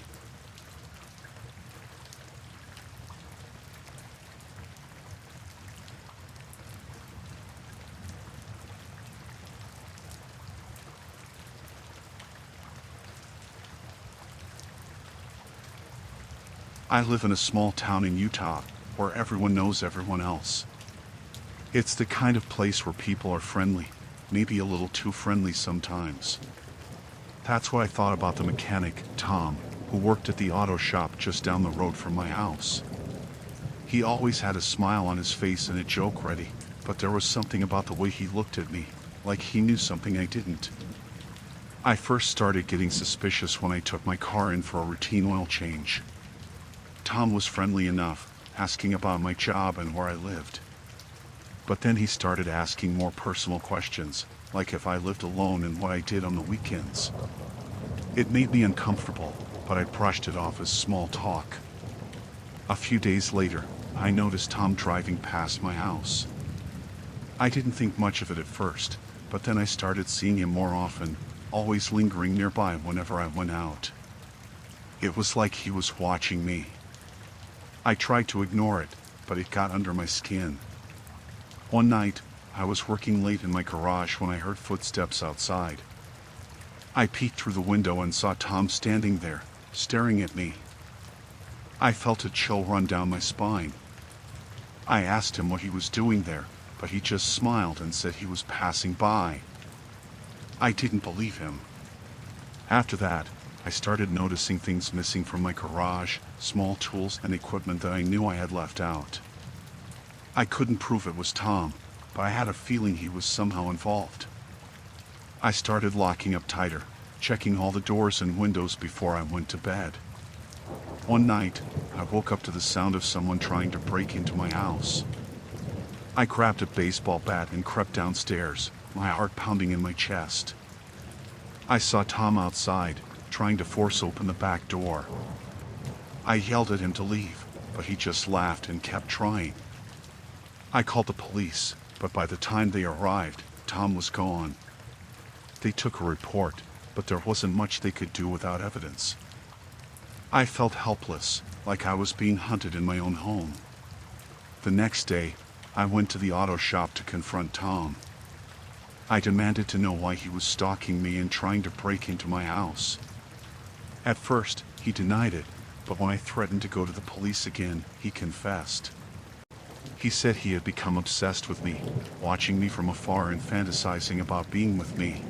I live in a small town in Utah, where everyone knows everyone else. It's the kind of place where people are friendly, maybe a little too friendly sometimes. That's what I thought about the mechanic, Tom, who worked at the auto shop just down the road from my house. He always had a smile on his face and a joke ready, but there was something about the way he looked at me, like he knew something I didn't. I first started getting suspicious when I took my car in for a routine oil change. Tom was friendly enough, asking about my job and where I lived. But then he started asking more personal questions, like if I lived alone and what I did on the weekends. It made me uncomfortable, but I brushed it off as small talk. A few days later, I noticed Tom driving past my house. I didn't think much of it at first, but then I started seeing him more often, always lingering nearby whenever I went out. It was like he was watching me. I tried to ignore it, but it got under my skin. One night, I was working late in my garage when I heard footsteps outside. I peeked through the window and saw Tom standing there, staring at me. I felt a chill run down my spine. I asked him what he was doing there, but he just smiled and said he was passing by. I didn't believe him. After that, I started noticing things missing from my garage, small tools and equipment that I knew I had left out. I couldn't prove it was Tom, but I had a feeling he was somehow involved. I started locking up tighter, checking all the doors and windows before I went to bed. One night, I woke up to the sound of someone trying to break into my house. I grabbed a baseball bat and crept downstairs, my heart pounding in my chest. I saw Tom outside, trying to force open the back door. I yelled at him to leave, but he just laughed and kept trying. I called the police, but by the time they arrived, Tom was gone. They took a report, but there wasn't much they could do without evidence. I felt helpless, like I was being hunted in my own home. The next day, I went to the auto shop to confront Tom. I demanded to know why he was stalking me and trying to break into my house. At first, he denied it, but when I threatened to go to the police again, he confessed. He said he had become obsessed with me, watching me from afar and fantasizing about being with me.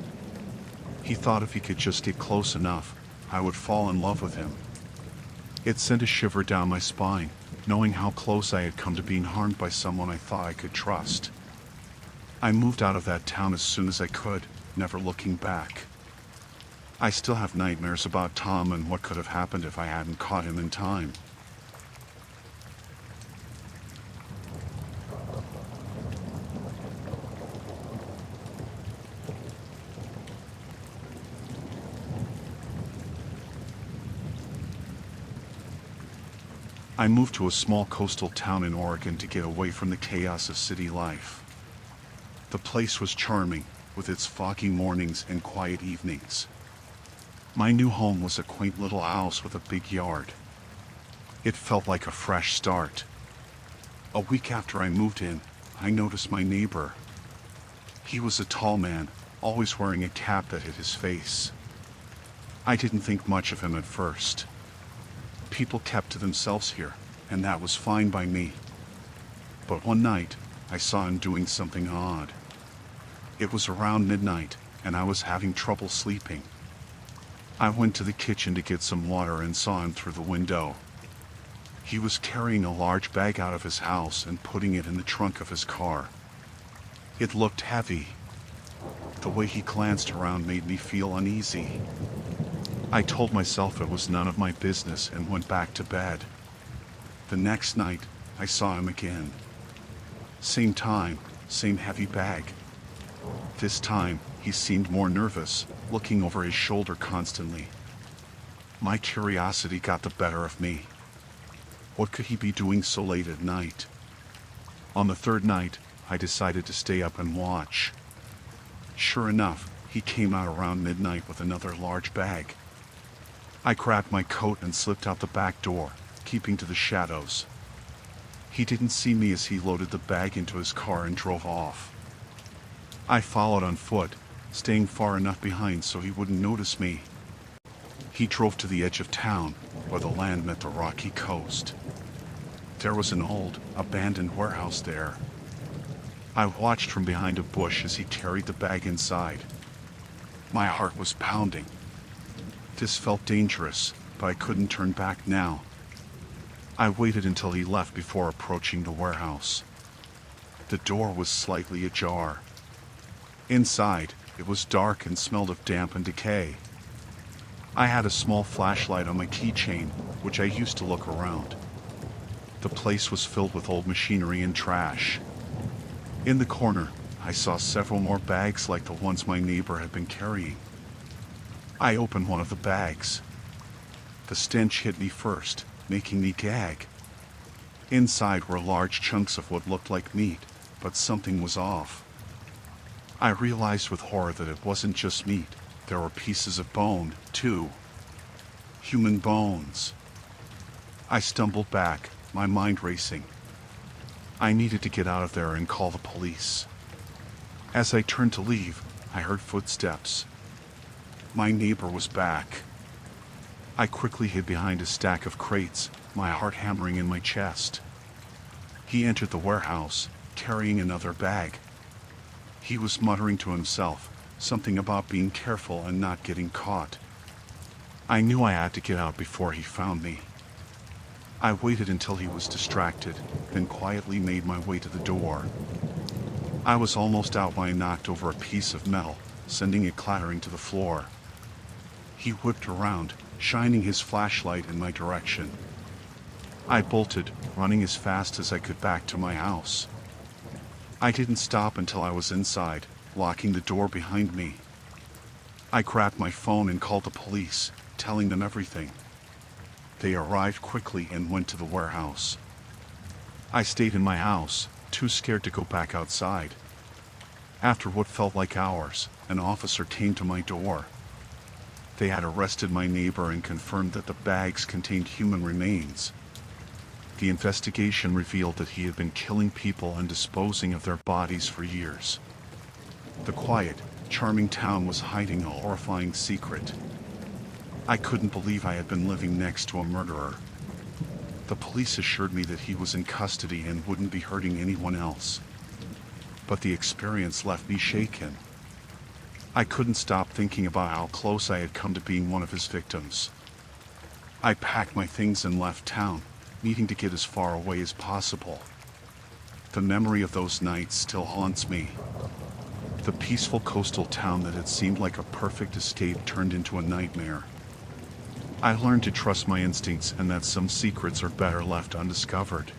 He thought if he could just get close enough, I would fall in love with him. It sent a shiver down my spine, knowing how close I had come to being harmed by someone I thought I could trust. I moved out of that town as soon as I could, never looking back. I still have nightmares about Tom and what could have happened if I hadn't caught him in time. I moved to a small coastal town in Oregon to get away from the chaos of city life. The place was charming, with its foggy mornings and quiet evenings. My new home was a quaint little house with a big yard. It felt like a fresh start. A week after I moved in, I noticed my neighbor. He was a tall man, always wearing a cap that hid his face. I didn't think much of him at first. People kept to themselves here, and that was fine by me. But one night, I saw him doing something odd. It was around midnight, and I was having trouble sleeping. I went to the kitchen to get some water and saw him through the window. He was carrying a large bag out of his house and putting it in the trunk of his car. It looked heavy. The way he glanced around made me feel uneasy. I told myself it was none of my business and went back to bed. The next night, I saw him again. Same time, same heavy bag. This time, he seemed more nervous, looking over his shoulder constantly. My curiosity got the better of me. What could he be doing so late at night? On the third night, I decided to stay up and watch. Sure enough, he came out around midnight with another large bag. I grabbed my coat and slipped out the back door, keeping to the shadows. He didn't see me as he loaded the bag into his car and drove off. I followed on foot, staying far enough behind so he wouldn't notice me. He drove to the edge of town, where the land met the rocky coast. There was an old, abandoned warehouse there. I watched from behind a bush as he carried the bag inside. My heart was pounding. This felt dangerous, but I couldn't turn back now. I waited until he left before approaching the warehouse. The door was slightly ajar. Inside, it was dark and smelled of damp and decay. I had a small flashlight on my keychain, which I used to look around. The place was filled with old machinery and trash. In the corner, I saw several more bags like the ones my neighbor had been carrying. I opened one of the bags. The stench hit me first, making me gag. Inside were large chunks of what looked like meat, but something was off. I realized with horror that it wasn't just meat. There were pieces of bone, too. Human bones. I stumbled back, my mind racing. I needed to get out of there and call the police. As I turned to leave, I heard footsteps. My neighbor was back. I quickly hid behind a stack of crates, my heart hammering in my chest. He entered the warehouse, carrying another bag. He was muttering to himself, something about being careful and not getting caught. I knew I had to get out before he found me. I waited until he was distracted, then quietly made my way to the door. I was almost out when I knocked over a piece of metal, sending it clattering to the floor. He whipped around, shining his flashlight in my direction. I bolted, running as fast as I could back to my house. I didn't stop until I was inside, locking the door behind me. I grabbed my phone and called the police, telling them everything. They arrived quickly and went to the warehouse. I stayed in my house, too scared to go back outside. After what felt like hours, an officer came to my door. They had arrested my neighbor and confirmed that the bags contained human remains. The investigation revealed that he had been killing people and disposing of their bodies for years. The quiet, charming town was hiding a horrifying secret. I couldn't believe I had been living next to a murderer. The police assured me that he was in custody and wouldn't be hurting anyone else. But the experience left me shaken. I couldn't stop thinking about how close I had come to being one of his victims. I packed my things and left town, needing to get as far away as possible. The memory of those nights still haunts me. The peaceful coastal town that had seemed like a perfect escape turned into a nightmare. I learned to trust my instincts and that some secrets are better left undiscovered.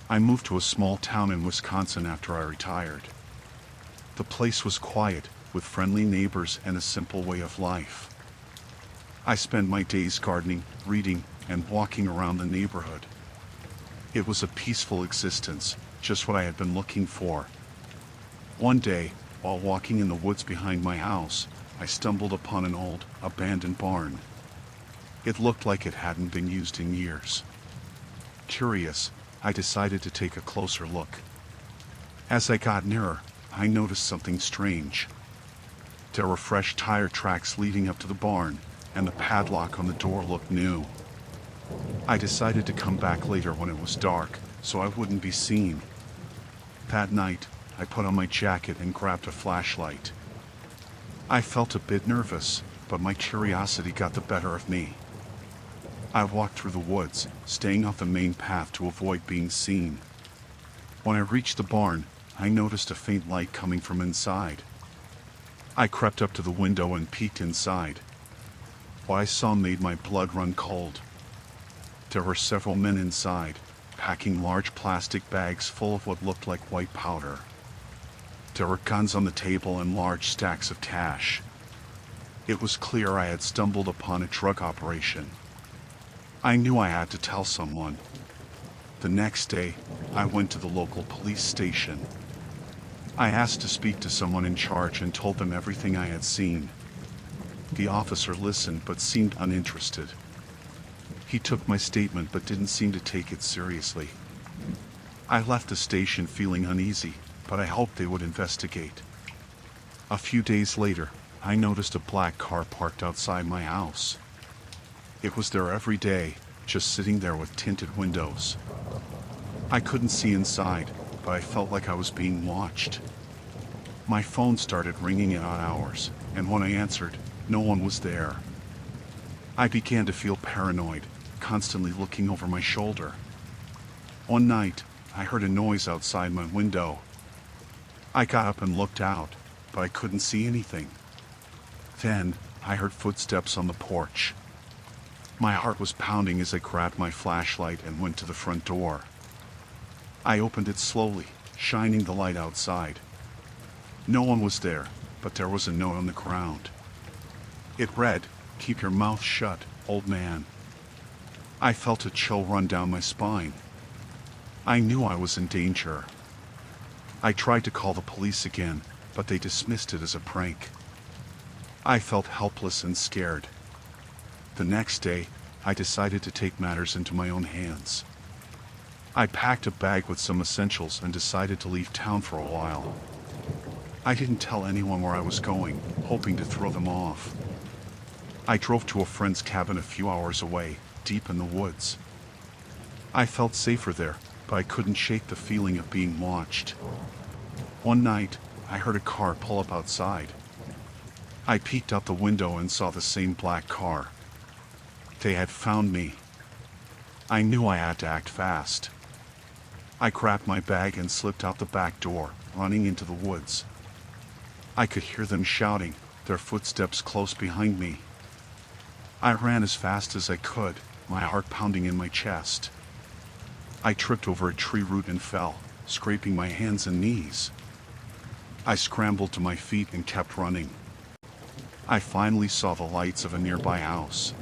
I moved to a small town in Wisconsin after I retired. The place was quiet, with friendly neighbors and a simple way of life. I spent my days gardening, reading, and walking around the neighborhood. It was a peaceful existence, just what I had been looking for. One day, while walking in the woods behind my house, I stumbled upon an old, abandoned barn. It looked like it hadn't been used in years. Curious, I decided to take a closer look. As I got nearer, I noticed something strange. There were fresh tire tracks leading up to the barn, and the padlock on the door looked new. I decided to come back later when it was dark, so I wouldn't be seen. That night, I put on my jacket and grabbed a flashlight. I felt a bit nervous, but my curiosity got the better of me. I walked through the woods, staying off the main path to avoid being seen. When I reached the barn, I noticed a faint light coming from inside. I crept up to the window and peeked inside. What I saw made my blood run cold. There were several men inside, packing large plastic bags full of what looked like white powder. There were guns on the table and large stacks of cash. It was clear I had stumbled upon a drug operation. I knew I had to tell someone. The next day, I went to the local police station. I asked to speak to someone in charge and told them everything I had seen. The officer listened but seemed uninterested. He took my statement but didn't seem to take it seriously. I left the station feeling uneasy, but I hoped they would investigate. A few days later, I noticed a black car parked outside my house. It was there every day, just sitting there with tinted windows. I couldn't see inside, but I felt like I was being watched. My phone started ringing at odd hours, and when I answered, no one was there. I began to feel paranoid, constantly looking over my shoulder. One night, I heard a noise outside my window. I got up and looked out, but I couldn't see anything. Then, I heard footsteps on the porch. My heart was pounding as I grabbed my flashlight and went to the front door. I opened it slowly, shining the light outside. No one was there, but there was a note on the ground. It read, "Keep your mouth shut, old man." I felt a chill run down my spine. I knew I was in danger. I tried to call the police again, but they dismissed it as a prank. I felt helpless and scared. The next day, I decided to take matters into my own hands. I packed a bag with some essentials and decided to leave town for a while. I didn't tell anyone where I was going, hoping to throw them off. I drove to a friend's cabin a few hours away, deep in the woods. I felt safer there, but I couldn't shake the feeling of being watched. One night, I heard a car pull up outside. I peeked out the window and saw the same black car. They had found me. I knew I had to act fast. I grabbed my bag and slipped out the back door, running into the woods. I could hear them shouting, their footsteps close behind me. I ran as fast as I could, my heart pounding in my chest. I tripped over a tree root and fell, scraping my hands and knees. I scrambled to my feet and kept running. I finally saw the lights of a nearby house.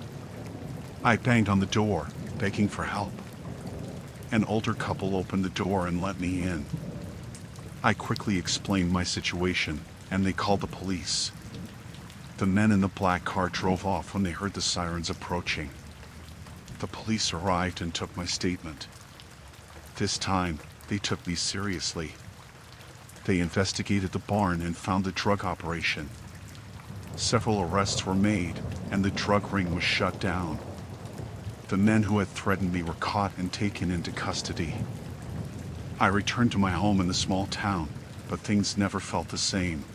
I banged on the door, begging for help. An older couple opened the door and let me in. I quickly explained my situation, and they called the police. The men in the black car drove off when they heard the sirens approaching. The police arrived and took my statement. This time, they took me seriously. They investigated the barn and found the drug operation. Several arrests were made, and the drug ring was shut down. The men who had threatened me were caught and taken into custody. I returned to my home in the small town, but things never felt the same.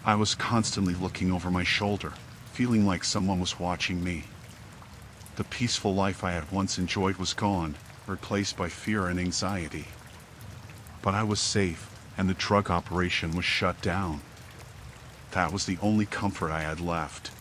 I was constantly looking over my shoulder, feeling like someone was watching me. The peaceful life I had once enjoyed was gone, replaced by fear and anxiety. But I was safe, and the drug operation was shut down. That was the only comfort I had left.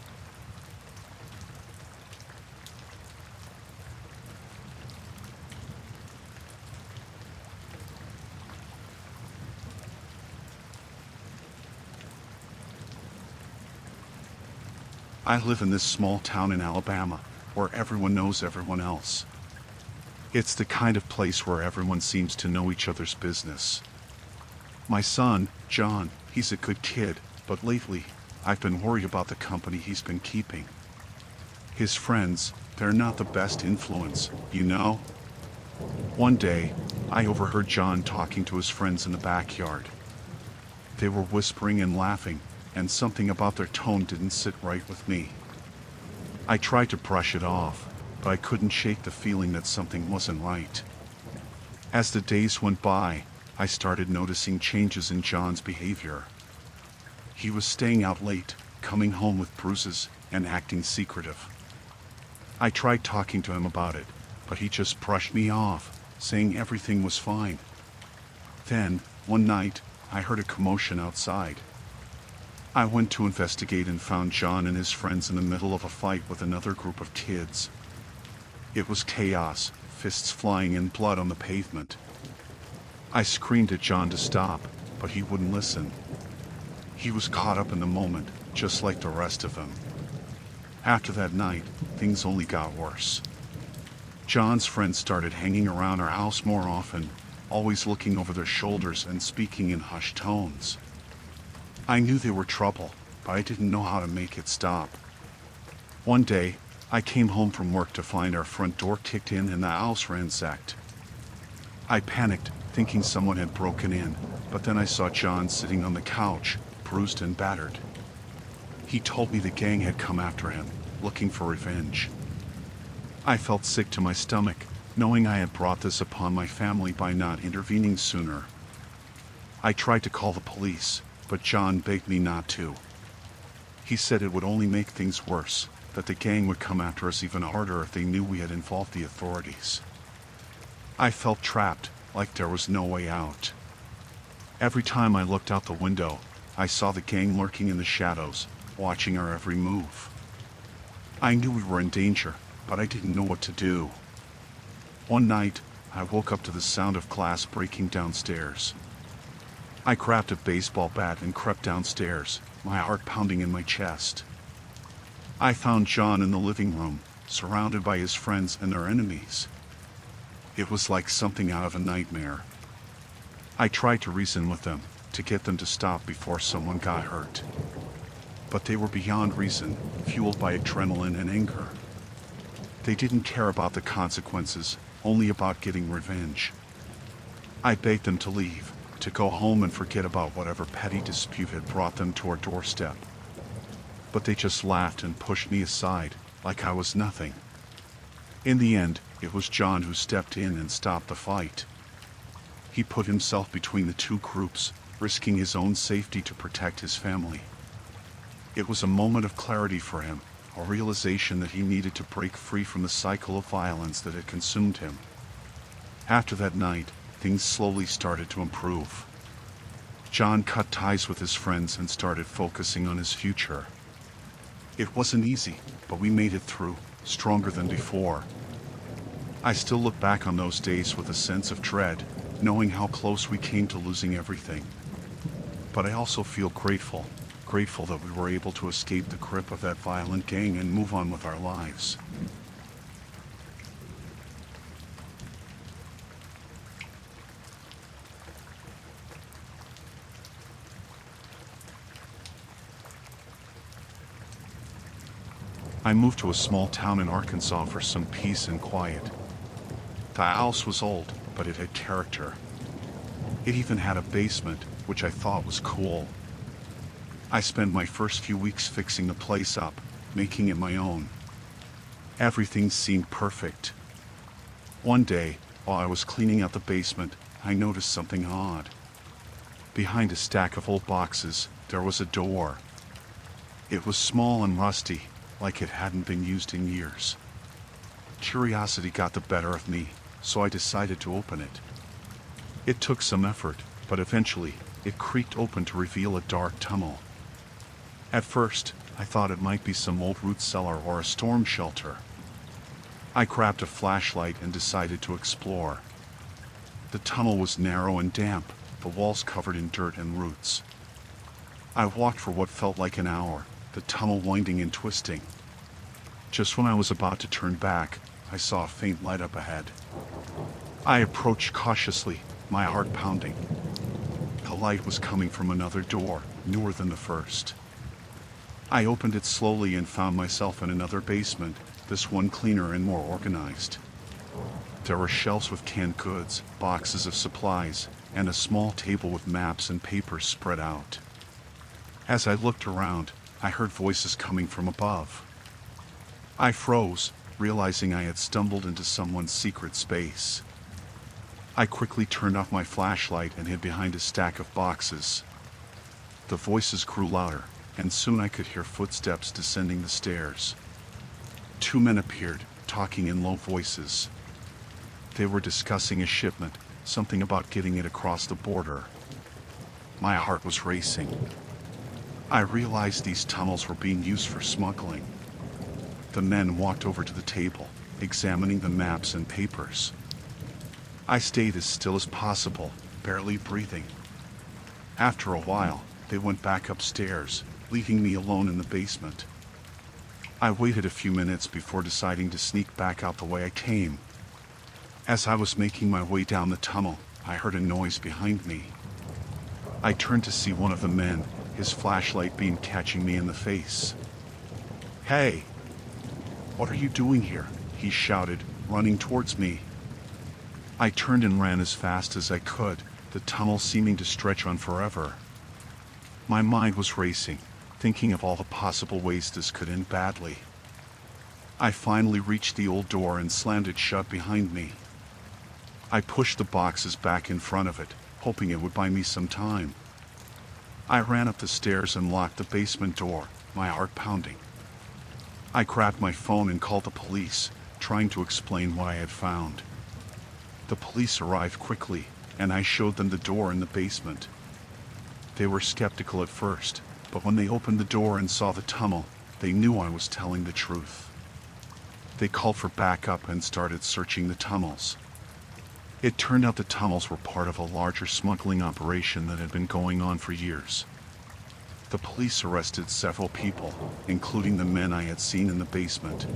I live in this small town in Alabama, where everyone knows everyone else. It's the kind of place where everyone seems to know each other's business. My son, John, he's a good kid, but lately, I've been worried about the company he's been keeping. His friends, they're not the best influence, you know? One day, I overheard John talking to his friends in the backyard. They were whispering and laughing, and something about their tone didn't sit right with me. I tried to brush it off, but I couldn't shake the feeling that something wasn't right. As the days went by, I started noticing changes in John's behavior. He was staying out late, coming home with bruises, and acting secretive. I tried talking to him about it, but he just brushed me off, saying everything was fine. Then, one night, I heard a commotion outside. I went to investigate and found John and his friends in the middle of a fight with another group of kids. It was chaos, fists flying and blood on the pavement. I screamed at John to stop, but he wouldn't listen. He was caught up in the moment, just like the rest of them. After that night, things only got worse. John's friends started hanging around our house more often, always looking over their shoulders and speaking in hushed tones. I knew they were trouble, but I didn't know how to make it stop. One day, I came home from work to find our front door kicked in and the house ransacked. I panicked, thinking someone had broken in, but then I saw John sitting on the couch, bruised and battered. He told me the gang had come after him, looking for revenge. I felt sick to my stomach, knowing I had brought this upon my family by not intervening sooner. I tried to call the police, but John begged me not to. He said it would only make things worse, that the gang would come after us even harder if they knew we had involved the authorities. I felt trapped, like there was no way out. Every time I looked out the window, I saw the gang lurking in the shadows, watching our every move. I knew we were in danger, but I didn't know what to do. One night, I woke up to the sound of glass breaking downstairs. I grabbed a baseball bat and crept downstairs, my heart pounding in my chest. I found John in the living room, surrounded by his friends and their enemies. It was like something out of a nightmare. I tried to reason with them, to get them to stop before someone got hurt. But they were beyond reason, fueled by adrenaline and anger. They didn't care about the consequences, only about getting revenge. I begged them to leave, to go home and forget about whatever petty dispute had brought them to our doorstep. But they just laughed and pushed me aside, like I was nothing. In the end, it was John who stepped in and stopped the fight. He put himself between the two groups, risking his own safety to protect his family. It was a moment of clarity for him, a realization that he needed to break free from the cycle of violence that had consumed him. After that night, things slowly started to improve. John cut ties with his friends and started focusing on his future. It wasn't easy, but we made it through, stronger than before. I still look back on those days with a sense of dread, knowing how close we came to losing everything. But I also feel grateful that we were able to escape the grip of that violent gang and move on with our lives. I moved to a small town in Arkansas for some peace and quiet. The house was old, but it had character. It even had a basement, which I thought was cool. I spent my first few weeks fixing the place up, making it my own. Everything seemed perfect. One day, while I was cleaning out the basement, I noticed something odd. Behind a stack of old boxes, there was a door. It was small and rusty, like it hadn't been used in years. Curiosity got the better of me, so I decided to open it. It took some effort, but eventually, it creaked open to reveal a dark tunnel. At first, I thought it might be some old root cellar or a storm shelter. I grabbed a flashlight and decided to explore. The tunnel was narrow and damp, the walls covered in dirt and roots. I walked for what felt like an hour, the tunnel winding and twisting. Just when I was about to turn back, I saw a faint light up ahead. I approached cautiously, my heart pounding. The light was coming from another door, newer than the first. I opened it slowly and found myself in another basement, this one cleaner and more organized. There were shelves with canned goods, boxes of supplies, and a small table with maps and papers spread out. As I looked around, I heard voices coming from above. I froze, realizing I had stumbled into someone's secret space. I quickly turned off my flashlight and hid behind a stack of boxes. The voices grew louder, and soon I could hear footsteps descending the stairs. Two men appeared, talking in low voices. They were discussing a shipment, something about getting it across the border. My heart was racing. I realized these tunnels were being used for smuggling. The men walked over to the table, examining the maps and papers. I stayed as still as possible, barely breathing. After a while, they went back upstairs, leaving me alone in the basement. I waited a few minutes before deciding to sneak back out the way I came. As I was making my way down the tunnel, I heard a noise behind me. I turned to see one of the men, his flashlight beam catching me in the face. "Hey!" "What are you doing here?" he shouted, running towards me. I turned and ran as fast as I could, the tunnel seeming to stretch on forever. My mind was racing, thinking of all the possible ways this could end badly. I finally reached the old door and slammed it shut behind me. I pushed the boxes back in front of it, hoping it would buy me some time. I ran up the stairs and locked the basement door, my heart pounding. I grabbed my phone and called the police, trying to explain what I had found. The police arrived quickly, and I showed them the door in the basement. They were skeptical at first, but when they opened the door and saw the tunnel, they knew I was telling the truth. They called for backup and started searching the tunnels. It turned out the tunnels were part of a larger smuggling operation that had been going on for years. The police arrested several people, including the men I had seen in the basement.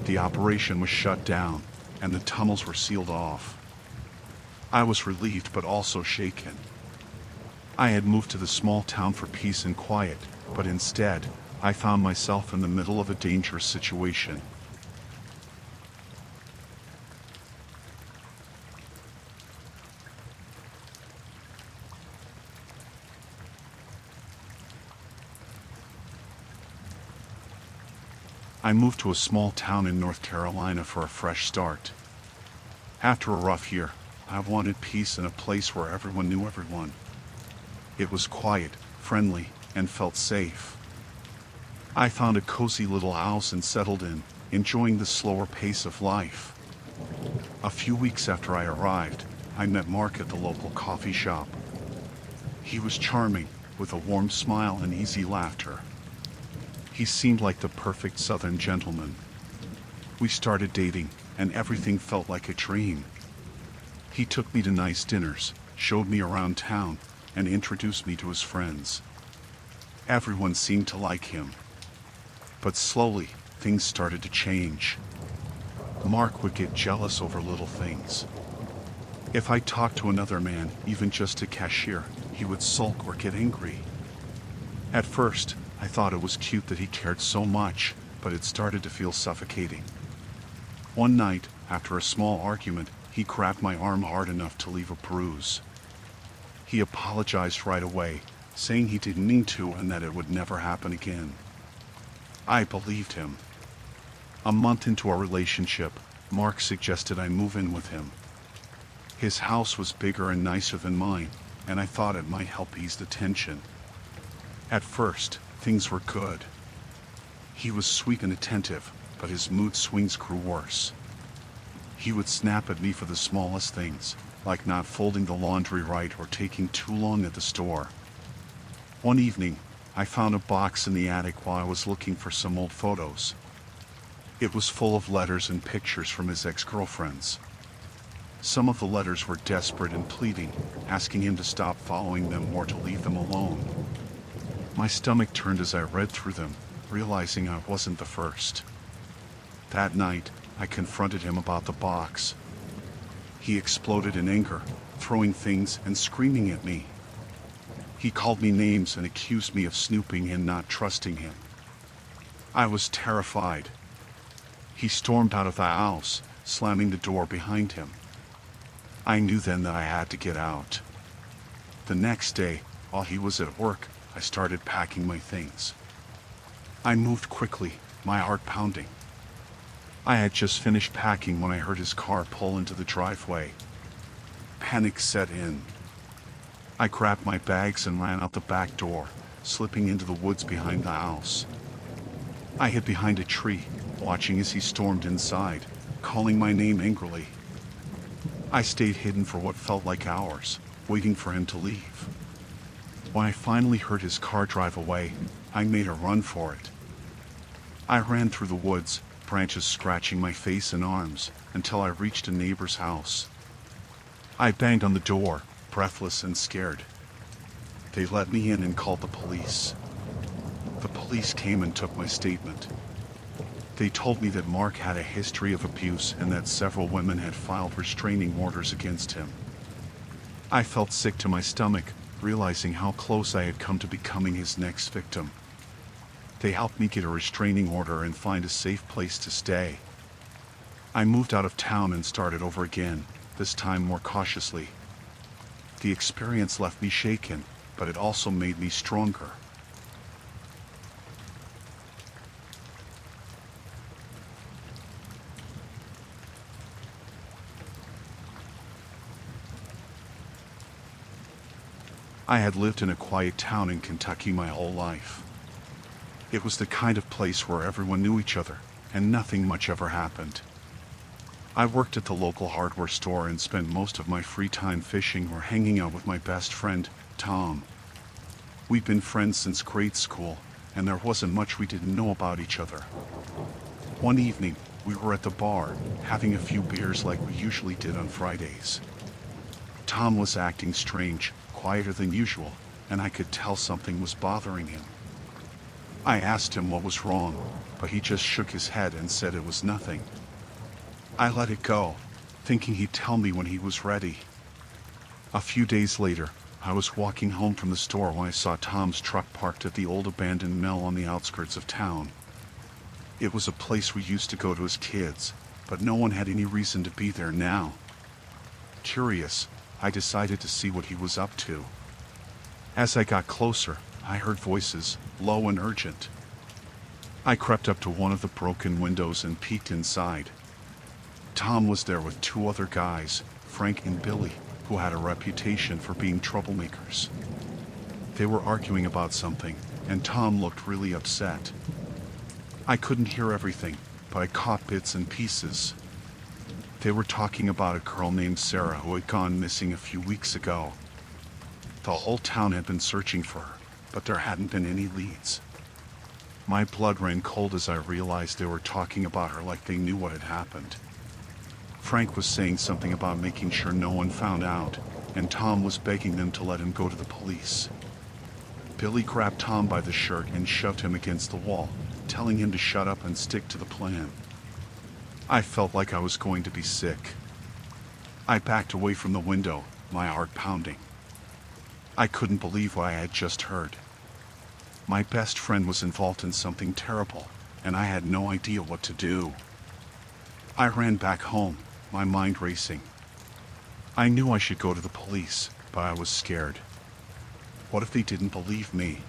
The operation was shut down, and the tunnels were sealed off. I was relieved but also shaken. I had moved to the small town for peace and quiet, but instead, I found myself in the middle of a dangerous situation. I moved to a small town in North Carolina for a fresh start. After a rough year, I wanted peace and a place where everyone knew everyone. It was quiet, friendly, and felt safe. I found a cozy little house and settled in, enjoying the slower pace of life. A few weeks after I arrived, I met Mark at the local coffee shop. He was charming, with a warm smile and easy laughter. He seemed like the perfect Southern gentleman. We started dating, and everything felt like a dream. He took me to nice dinners, showed me around town, and introduced me to his friends. Everyone seemed to like him. But slowly, things started to change. Mark would get jealous over little things. If I talked to another man, even just a cashier, he would sulk or get angry. At first, I thought it was cute that he cared so much, but it started to feel suffocating. One night, after a small argument, he grabbed my arm hard enough to leave a bruise. He apologized right away, saying he didn't mean to and that it would never happen again. I believed him. A month into our relationship, Mark suggested I move in with him. His house was bigger and nicer than mine, and I thought it might help ease the tension. At first, things were good. He was sweet and attentive, but his mood swings grew worse. He would snap at me for the smallest things, like not folding the laundry right or taking too long at the store. One evening, I found a box in the attic while I was looking for some old photos. It was full of letters and pictures from his ex-girlfriends. Some of the letters were desperate and pleading, asking him to stop following them or to leave them alone. My stomach turned as I read through them, realizing I wasn't the first. That night, I confronted him about the box. He exploded in anger, throwing things and screaming at me. He called me names and accused me of snooping and not trusting him. I was terrified. He stormed out of the house, slamming the door behind him. I knew then that I had to get out. The next day, while he was at work, I started packing my things. I moved quickly, my heart pounding. I had just finished packing when I heard his car pull into the driveway. Panic set in. I grabbed my bags and ran out the back door, slipping into the woods behind the house. I hid behind a tree, watching as he stormed inside, calling my name angrily. I stayed hidden for what felt like hours, waiting for him to leave. When I finally heard his car drive away, I made a run for it. I ran through the woods, branches scratching my face and arms, until I reached a neighbor's house. I banged on the door, breathless and scared. They let me in and called the police. The police came and took my statement. They told me that Mark had a history of abuse and that several women had filed restraining orders against him. I felt sick to my stomach, realizing how close I had come to becoming his next victim. They helped me get a restraining order and find a safe place to stay. I moved out of town and started over again, this time more cautiously. The experience left me shaken, but it also made me stronger. I had lived in a quiet town in Kentucky my whole life. It was the kind of place where everyone knew each other, and nothing much ever happened. I worked at the local hardware store and spent most of my free time fishing or hanging out with my best friend, Tom. We'd been friends since grade school, and there wasn't much we didn't know about each other. One evening, we were at the bar, having a few beers like we usually did on Fridays. Tom was acting strange, quieter than usual, and I could tell something was bothering him. I asked him what was wrong, but he just shook his head and said it was nothing. I let it go, thinking he'd tell me when he was ready. A few days later, I was walking home from the store when I saw Tom's truck parked at the old abandoned mill on the outskirts of town. It was a place we used to go to as kids, but no one had any reason to be there now. Curious, I decided to see what he was up to. As I got closer, I heard voices, low and urgent. I crept up to one of the broken windows and peeked inside. Tom was there with two other guys, Frank and Billy, who had a reputation for being troublemakers. They were arguing about something, and Tom looked really upset. I couldn't hear everything, but I caught bits and pieces. They were talking about a girl named Sarah who had gone missing a few weeks ago. The whole town had been searching for her, but there hadn't been any leads. My blood ran cold as I realized they were talking about her like they knew what had happened. Frank was saying something about making sure no one found out, and Tom was begging them to let him go to the police. Billy grabbed Tom by the shirt and shoved him against the wall, telling him to shut up and stick to the plan. I felt like I was going to be sick. I backed away from the window, my heart pounding. I couldn't believe what I had just heard. My best friend was involved in something terrible, and I had no idea what to do. I ran back home, my mind racing. I knew I should go to the police, but I was scared. What if they didn't believe me?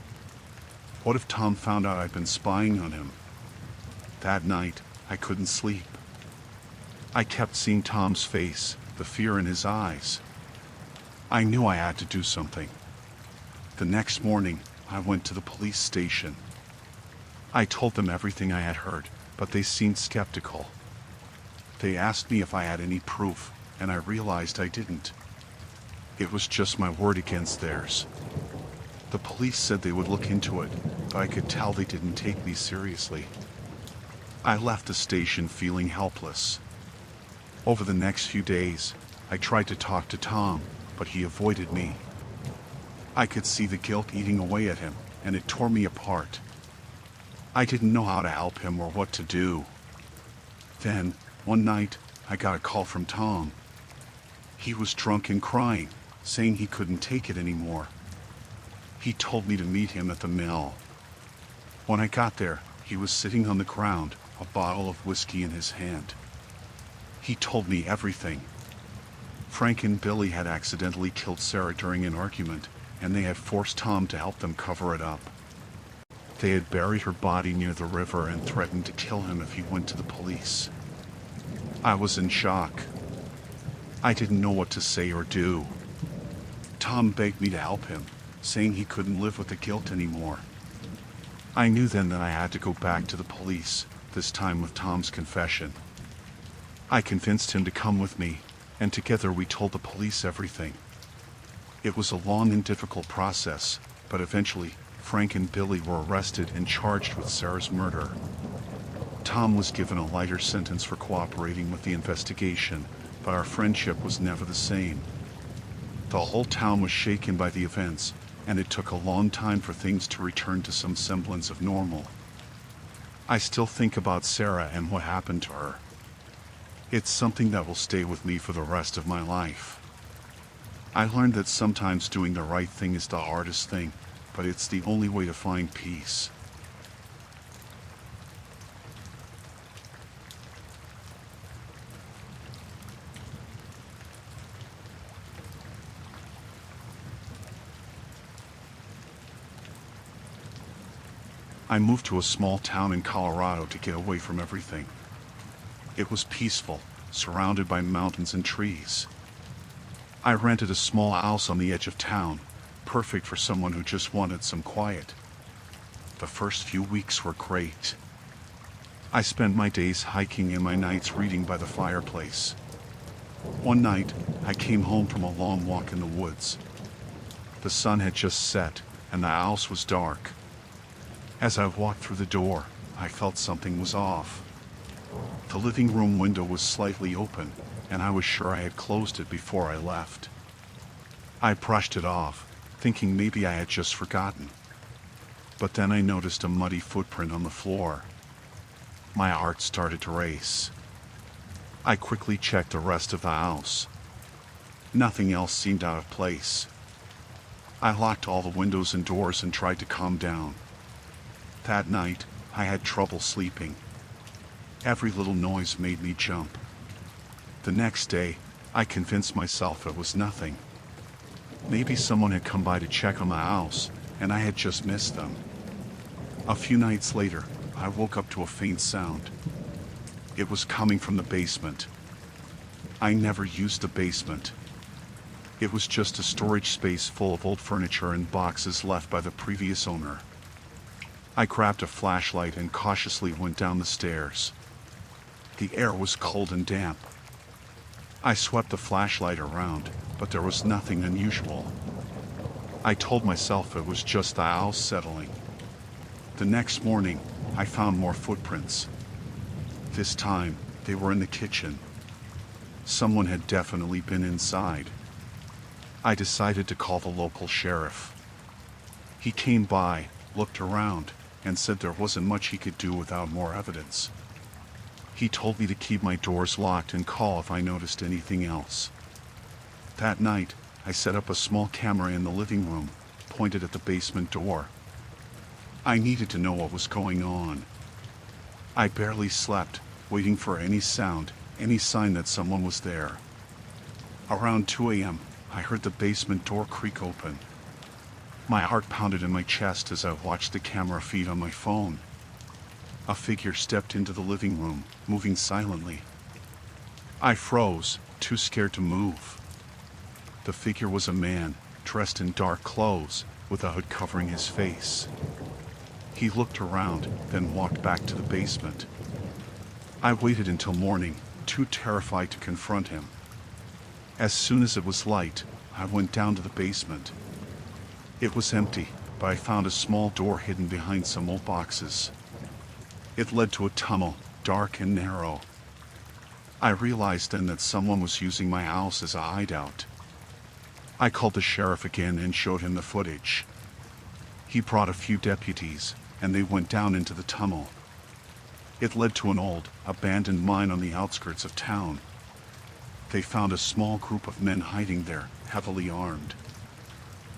What if Tom found out I'd been spying on him? That night, I couldn't sleep. I kept seeing Tom's face, the fear in his eyes. I knew I had to do something. The next morning, I went to the police station. I told them everything I had heard, but they seemed skeptical. They asked me if I had any proof, and I realized I didn't. It was just my word against theirs. The police said they would look into it, but I could tell they didn't take me seriously. I left the station feeling helpless. Over the next few days, I tried to talk to Tom, but he avoided me. I could see the guilt eating away at him, and it tore me apart. I didn't know how to help him or what to do. Then, one night, I got a call from Tom. He was drunk and crying, saying he couldn't take it anymore. He told me to meet him at the mill. When I got there, he was sitting on the ground, a bottle of whiskey in his hand. He told me everything. Frank and Billy had accidentally killed Sarah during an argument, and they had forced Tom to help them cover it up. They had buried her body near the river and threatened to kill him if he went to the police. I was in shock. I didn't know what to say or do. Tom begged me to help him, saying he couldn't live with the guilt anymore. I knew then that I had to go back to the police, this time with Tom's confession. I convinced him to come with me, and together we told the police everything. It was a long and difficult process, but eventually, Frank and Billy were arrested and charged with Sarah's murder. Tom was given a lighter sentence for cooperating with the investigation, but our friendship was never the same. The whole town was shaken by the events, and it took a long time for things to return to some semblance of normal. I still think about Sarah and what happened to her. It's something that will stay with me for the rest of my life. I learned that sometimes doing the right thing is the hardest thing, but it's the only way to find peace. I moved to a small town in Colorado to get away from everything. It was peaceful, surrounded by mountains and trees. I rented a small house on the edge of town, perfect for someone who just wanted some quiet. The first few weeks were great. I spent my days hiking and my nights reading by the fireplace. One night, I came home from a long walk in the woods. The sun had just set, and the house was dark. As I walked through the door, I felt something was off. The living room window was slightly open, and I was sure I had closed it before I left. I brushed it off, thinking maybe I had just forgotten. But then I noticed a muddy footprint on the floor. My heart started to race. I quickly checked the rest of the house. Nothing else seemed out of place. I locked all the windows and doors and tried to calm down. That night, I had trouble sleeping. Every little noise made me jump. The next day, I convinced myself it was nothing. Maybe someone had come by to check on the house, and I had just missed them. A few nights later, I woke up to a faint sound. It was coming from the basement. I never used the basement. It was just a storage space full of old furniture and boxes left by the previous owner. I grabbed a flashlight and cautiously went down the stairs. The air was cold and damp. I swept the flashlight around, but there was nothing unusual. I told myself it was just the house settling. The next morning, I found more footprints. This time, they were in the kitchen. Someone had definitely been inside. I decided to call the local sheriff. He came by, looked around, and said there wasn't much he could do without more evidence. He told me to keep my doors locked and call if I noticed anything else. That night, I set up a small camera in the living room, pointed at the basement door. I needed to know what was going on. I barely slept, waiting for any sound, any sign that someone was there. Around 2 a.m., I heard the basement door creak open. My heart pounded in my chest as I watched the camera feed on my phone. A figure stepped into the living room, moving silently. I froze, too scared to move. The figure was a man, dressed in dark clothes, with a hood covering his face. He looked around, then walked back to the basement. I waited until morning, too terrified to confront him. As soon as it was light, I went down to the basement. It was empty, but I found a small door hidden behind some old boxes. It led to a tunnel, dark and narrow. I realized then that someone was using my house as a hideout. I called the sheriff again and showed him the footage. He brought a few deputies, and they went down into the tunnel. It led to an old, abandoned mine on the outskirts of town. They found a small group of men hiding there, heavily armed.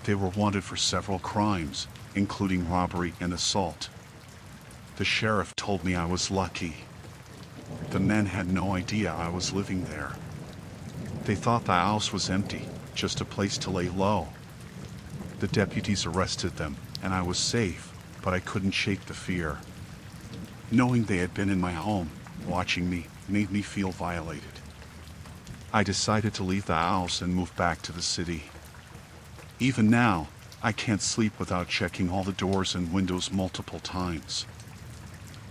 They were wanted for several crimes, including robbery and assault. The sheriff told me I was lucky. The men had no idea I was living there. They thought the house was empty, just a place to lay low. The deputies arrested them, and I was safe, but I couldn't shake the fear. Knowing they had been in my home, watching me, made me feel violated. I decided to leave the house and move back to the city. Even now, I can't sleep without checking all the doors and windows multiple times.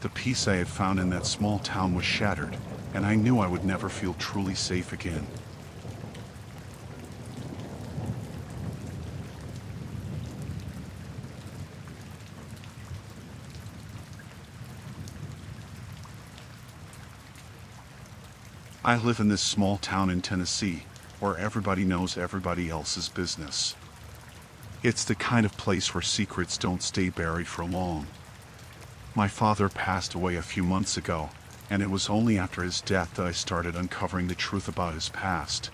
The peace I had found in that small town was shattered, and I knew I would never feel truly safe again. I live in this small town in Tennessee, where everybody knows everybody else's business. It's the kind of place where secrets don't stay buried for long. My father passed away a few months ago, and it was only after his death that I started uncovering the truth about his past.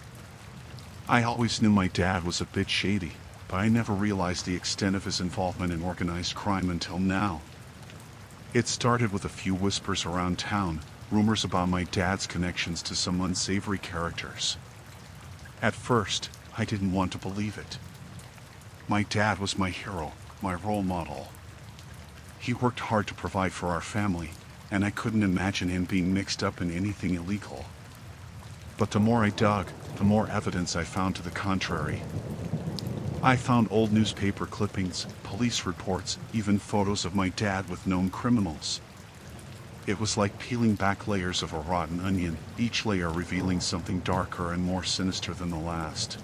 I always knew my dad was a bit shady, but I never realized the extent of his involvement in organized crime until now. It started with a few whispers around town, rumors about my dad's connections to some unsavory characters. At first, I didn't want to believe it. My dad was my hero, my role model. He worked hard to provide for our family, and I couldn't imagine him being mixed up in anything illegal. But the more I dug, the more evidence I found to the contrary. I found old newspaper clippings, police reports, even photos of my dad with known criminals. It was like peeling back layers of a rotten onion, each layer revealing something darker and more sinister than the last.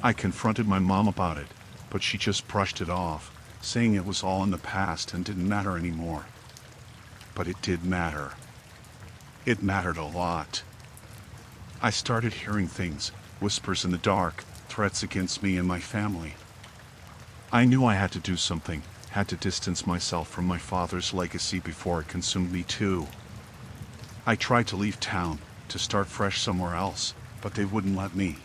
I confronted my mom about it, but she just brushed it off, saying it was all in the past and didn't matter anymore. But it did matter. It mattered a lot. I started hearing things, whispers in the dark, threats against me and my family. I knew I had to do something, had to distance myself from my father's legacy before it consumed me too. I tried to leave town, to start fresh somewhere else, but they wouldn't let me.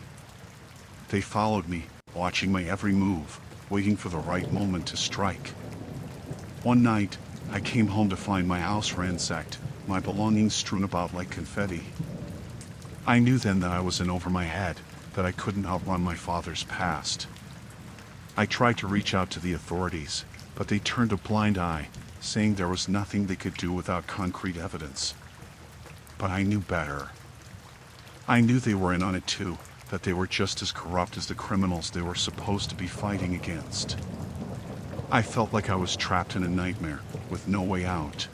They followed me, watching my every move, waiting for the right moment to strike. One night, I came home to find my house ransacked, my belongings strewn about like confetti. I knew then that I was in over my head, that I couldn't outrun my father's past. I tried to reach out to the authorities, but they turned a blind eye, saying there was nothing they could do without concrete evidence. But I knew better. I knew they were in on it too, that they were just as corrupt as the criminals they were supposed to be fighting against. I felt like I was trapped in a nightmare, with no way out.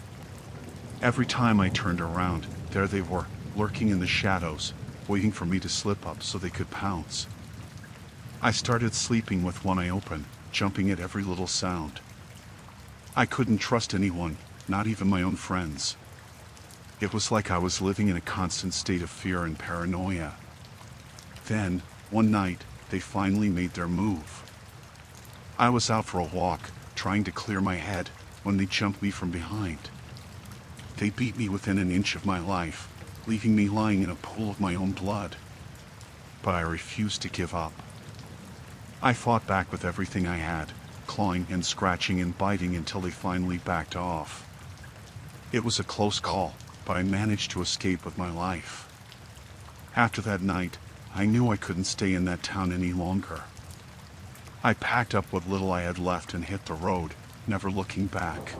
Every time I turned around, there they were, lurking in the shadows, waiting for me to slip up so they could pounce. I started sleeping with one eye open, jumping at every little sound. I couldn't trust anyone, not even my own friends. It was like I was living in a constant state of fear and paranoia. Then, one night, they finally made their move. I was out for a walk, trying to clear my head, when they jumped me from behind. They beat me within an inch of my life, leaving me lying in a pool of my own blood. But I refused to give up. I fought back with everything I had, clawing and scratching and biting until they finally backed off. It was a close call, but I managed to escape with my life. After that night, I knew I couldn't stay in that town any longer. I packed up what little I had left and hit the road, never looking back.